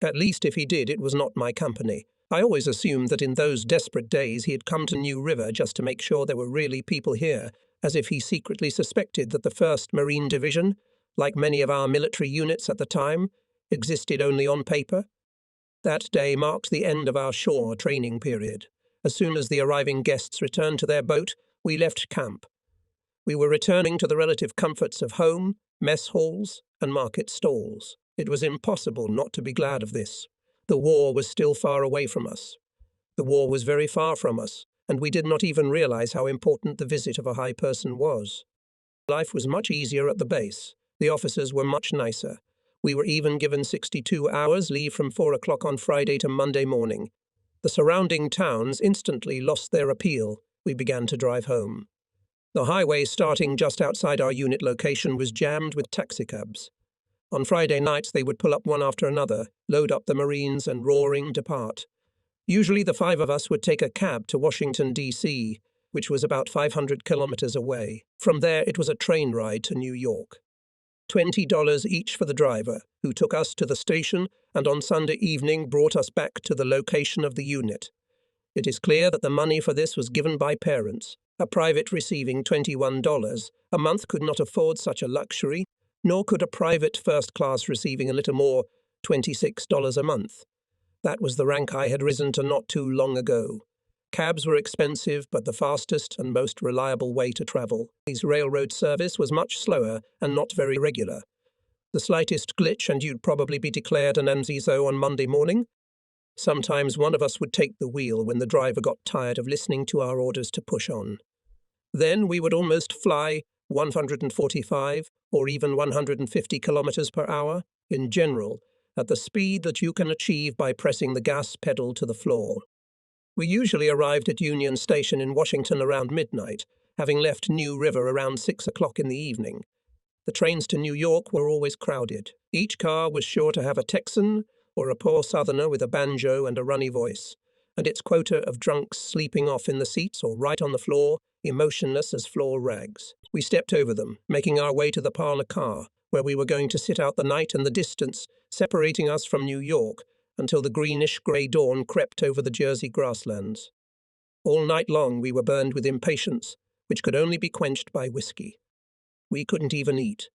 At least if he did, it was not my company. I always assumed that in those desperate days he had come to New River just to make sure there were really people here, as if he secretly suspected that the 1st Marine Division, like many of our military units at the time, existed only on paper. That day marked the end of our shore training period. As soon as the arriving guests returned to their boat, we left camp. We were returning to the relative comforts of home, mess halls, and market stalls. It was impossible not to be glad of this. The war was still far away from us. The war was very far from us, and we did not even realize how important the visit of a high person was. Life was much easier at the base. The officers were much nicer. We were even given 62 hours leave from 4 o'clock on Friday to Monday morning. The surrounding towns instantly lost their appeal. We began to drive home. The highway starting just outside our unit location was jammed with taxicabs. On Friday nights they would pull up one after another, load up the Marines and roaring depart. Usually the 5 of us would take a cab to Washington, D.C., which was about 500 kilometers away. From there it was a train ride to New York. $20 each for the driver, who took us to the station and on Sunday evening brought us back to the location of the unit. It is clear that the money for this was given by parents. A private receiving $21 a month could not afford such a luxury, nor could a private first class receiving a little more, $26 a month. That was the rank I had risen to not too long ago. Cabs were expensive, but the fastest and most reliable way to travel. His railroad service was much slower and not very regular. The slightest glitch and you'd probably be declared an MZO on Monday morning. Sometimes one of us would take the wheel when the driver got tired of listening to our orders to push on. Then we would almost fly 145 or even 150 kilometers per hour, in general, at the speed that you can achieve by pressing the gas pedal to the floor. We usually arrived at Union Station in Washington around midnight, having left New River around 6 o'clock in the evening. The trains to New York were always crowded. Each car was sure to have a Texan or a poor Southerner with a banjo and a runny voice, and its quota of drunks sleeping off in the seats or right on the floor, emotionless as floor rags. We stepped over them, making our way to the parlor car, where we were going to sit out the night and the distance separating us from New York until the greenish-grey dawn crept over the Jersey grasslands. All night long we were burned with impatience, which could only be quenched by whiskey. We couldn't even eat.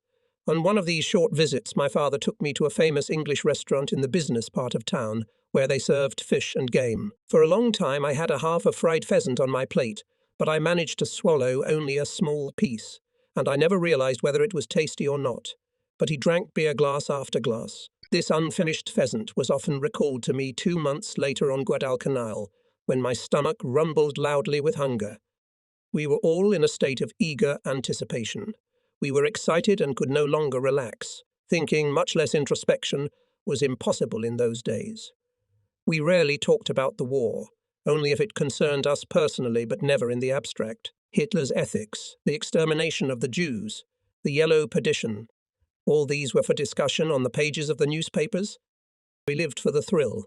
On one of these short visits, my father took me to a famous English restaurant in the business part of town, where they served fish and game. For a long time I had a half of fried pheasant on my plate, but I managed to swallow only a small piece, and I never realized whether it was tasty or not. But he drank beer glass after glass. This unfinished pheasant was often recalled to me 2 months later on Guadalcanal, when my stomach rumbled loudly with hunger. We were all in a state of eager anticipation. We were excited and could no longer relax. Thinking, much less introspection, was impossible in those days. We rarely talked about the war, only if it concerned us personally, but never in the abstract. Hitler's ethics, the extermination of the Jews, the yellow perdition, all these were for discussion on the pages of the newspapers. We lived for the thrill,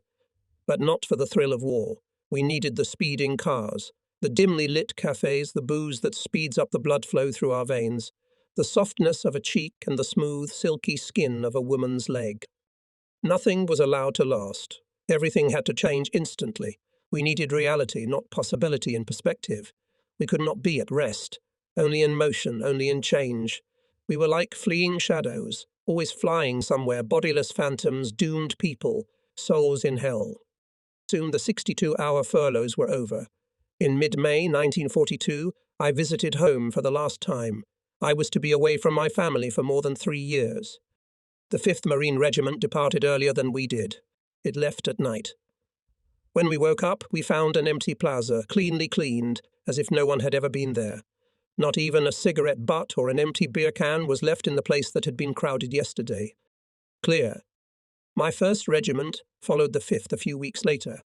but not for the thrill of war. We needed the speeding cars, the dimly lit cafes, the booze that speeds up the blood flow through our veins, the softness of a cheek and the smooth, silky skin of a woman's leg. Nothing was allowed to last. Everything had to change instantly. We needed reality, not possibility and perspective. We could not be at rest, only in motion, only in change. We were like fleeing shadows, always flying somewhere, bodiless phantoms, doomed people, souls in hell. Soon the 62-hour furloughs were over. In mid-May 1942, I visited home for the last time. I was to be away from my family for more than 3 years. The 5th Marine Regiment departed earlier than we did. It left at night. When we woke up, we found an empty plaza, cleanly cleaned, as if no one had ever been there. Not even a cigarette butt or an empty beer can was left in the place that had been crowded yesterday. Clear. My 1st regiment followed the 5th a few weeks later.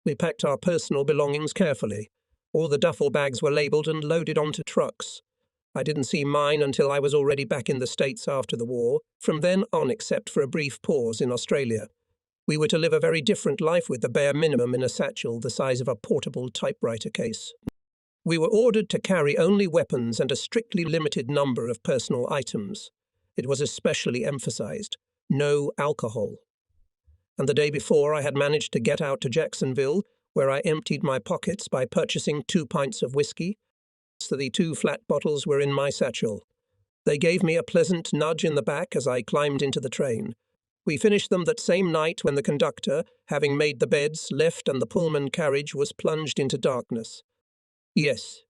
We packed our personal belongings carefully. All the duffel bags were labelled and loaded onto trucks. I didn't see mine until I was already back in the States after the war, from then on except for a brief pause in Australia. We were to live a very different life with the bare minimum in a satchel the size of a portable typewriter case. We were ordered to carry only weapons and a strictly limited number of personal items. It was especially emphasized: no alcohol. And the day before, I had managed to get out to Jacksonville, where I emptied my pockets by purchasing 2 pints of whiskey. So the 2 flat bottles were in my satchel. They gave me a pleasant nudge in the back as I climbed into the train. We finished them that same night when the conductor, having made the beds, left and the Pullman carriage was plunged into darkness. Yes,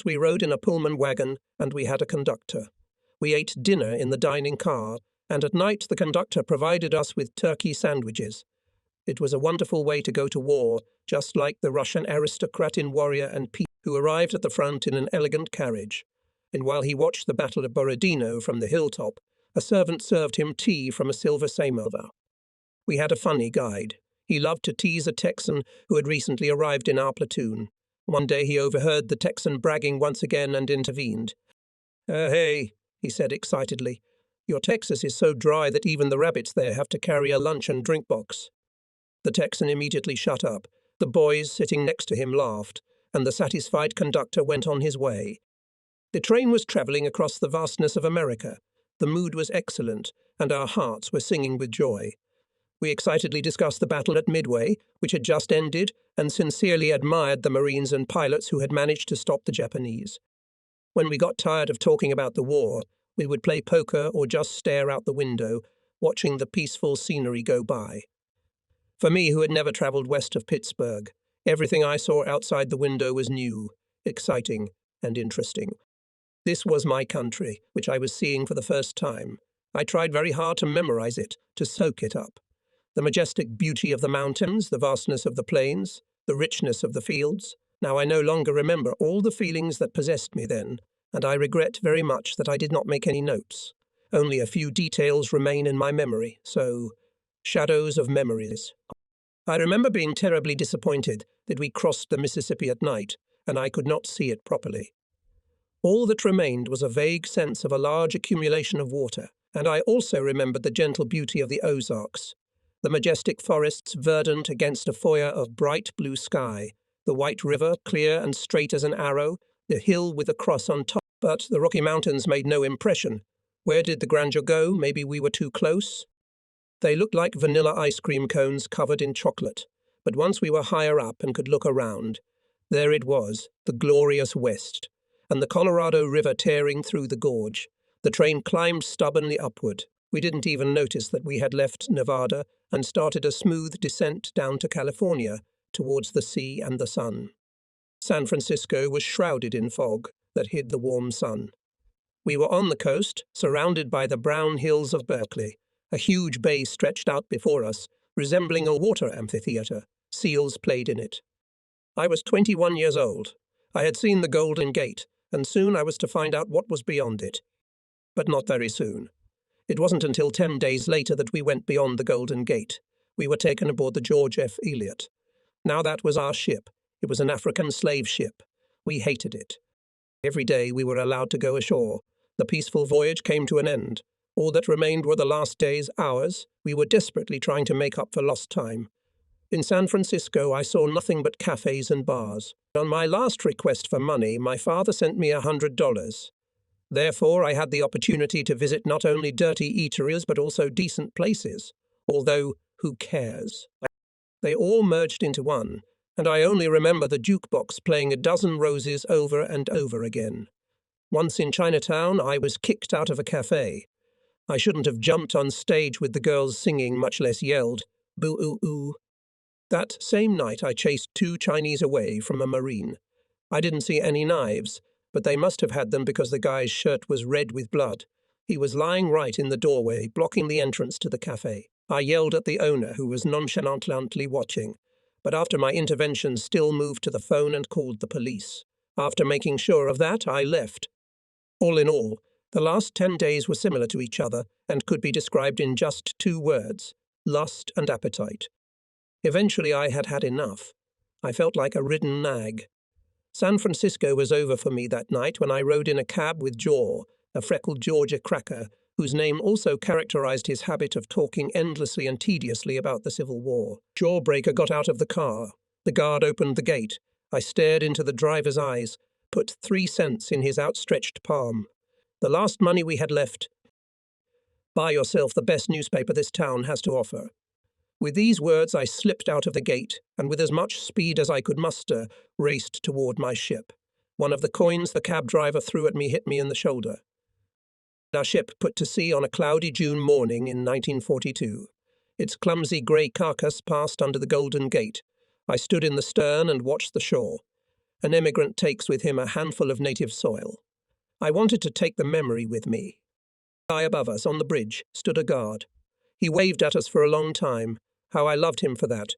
we rode in a Pullman wagon, and we had a conductor. We ate dinner in the dining car, and at night the conductor provided us with turkey sandwiches. It was a wonderful way to go to war, just like the Russian aristocrat in Warrior and Peace, who arrived at the front in an elegant carriage. And while he watched the Battle of Borodino from the hilltop, a servant served him tea from a silver samovar. We had a funny guide. He loved to tease a Texan who had recently arrived in our platoon. One day he overheard the Texan bragging once again and intervened. Hey, he said excitedly, your Texas is so dry that even the rabbits there have to carry a lunch and drink box. The Texan immediately shut up. The boys sitting next to him laughed, and the satisfied conductor went on his way. The train was travelling across the vastness of America. The mood was excellent, and our hearts were singing with joy. We excitedly discussed the battle at Midway, which had just ended, and sincerely admired the Marines and pilots who had managed to stop the Japanese. When we got tired of talking about the war, we would play poker or just stare out the window, watching the peaceful scenery go by. For me, who had never travelled west of Pittsburgh, everything I saw outside the window was new, exciting, and interesting. This was my country, which I was seeing for the first time. I tried very hard to memorize it, to soak it up. The majestic beauty of the mountains, the vastness of the plains, the richness of the fields. Now I no longer remember all the feelings that possessed me then, and I regret very much that I did not make any notes. Only a few details remain in my memory, so shadows of memories. I remember being terribly disappointed that we crossed the Mississippi at night, and I could not see it properly. All that remained was a vague sense of a large accumulation of water, and I also remembered the gentle beauty of the Ozarks. The majestic forests verdant against a foyer of bright blue sky, the white river clear and straight as an arrow, the hill with a cross on top. But the Rocky Mountains made no impression. Where did the grandeur go? Maybe we were too close? They looked like vanilla ice cream cones covered in chocolate. But once we were higher up and could look around, there it was, the glorious West, and the Colorado River tearing through the gorge, The train climbed stubbornly upward. We didn't even notice that we had left Nevada and started a smooth descent down to California, towards the sea and the sun. San Francisco was shrouded in fog that hid the warm sun. We were on the coast, surrounded by the brown hills of Berkeley. A huge bay stretched out before us, resembling a water amphitheater. Seals played in it. I was 21 years old. I had seen the Golden Gate, and soon I was to find out what was beyond it. But not very soon. It wasn't until 10 days later that we went beyond the Golden Gate. We were taken aboard the George F. Elliott. Now that was our ship. It was an African slave ship. We hated it. Every day we were allowed to go ashore. The peaceful voyage came to an end. All that remained were the last days, ours. We were desperately trying to make up for lost time. In San Francisco, I saw nothing but cafes and bars. On my last request for money, my father sent me $100. Therefore, I had the opportunity to visit not only dirty eateries but also decent places. Although, who cares? They all merged into one, and I only remember the jukebox playing A Dozen Roses over and over again. Once in Chinatown, I was kicked out of a cafe. I shouldn't have jumped on stage with the girls singing, much less yelled, "Boo-oo-oo." That same night, I chased 2 Chinese away from a Marine. I didn't see any knives, but they must have had them because the guy's shirt was red with blood. He was lying right in the doorway, blocking the entrance to the cafe. I yelled at the owner, who was nonchalantly watching, but after my intervention still moved to the phone and called the police. After making sure of that, I left. All in all, the last 10 days were similar to each other and could be described in just 2 words: lust and appetite. Eventually I had had enough. I felt like a ridden nag. San Francisco was over for me that night when I rode in a cab with Jaw, a freckled Georgia cracker, whose name also characterized his habit of talking endlessly and tediously about the Civil War. Jawbreaker got out of the car. The guard opened the gate. I stared into the driver's eyes, put 3 cents in his outstretched palm. The last money we had left. Buy yourself the best newspaper this town has to offer. With these words, I slipped out of the gate, and with as much speed as I could muster, raced toward my ship. One of the coins the cab driver threw at me hit me in the shoulder. Our ship put to sea on a cloudy June morning in 1942. Its clumsy grey carcass passed under the Golden Gate. I stood in the stern and watched the shore. An emigrant takes with him a handful of native soil. I wanted to take the memory with me. High above us, on the bridge, stood a guard. He waved at us for a long time. How I loved him for that.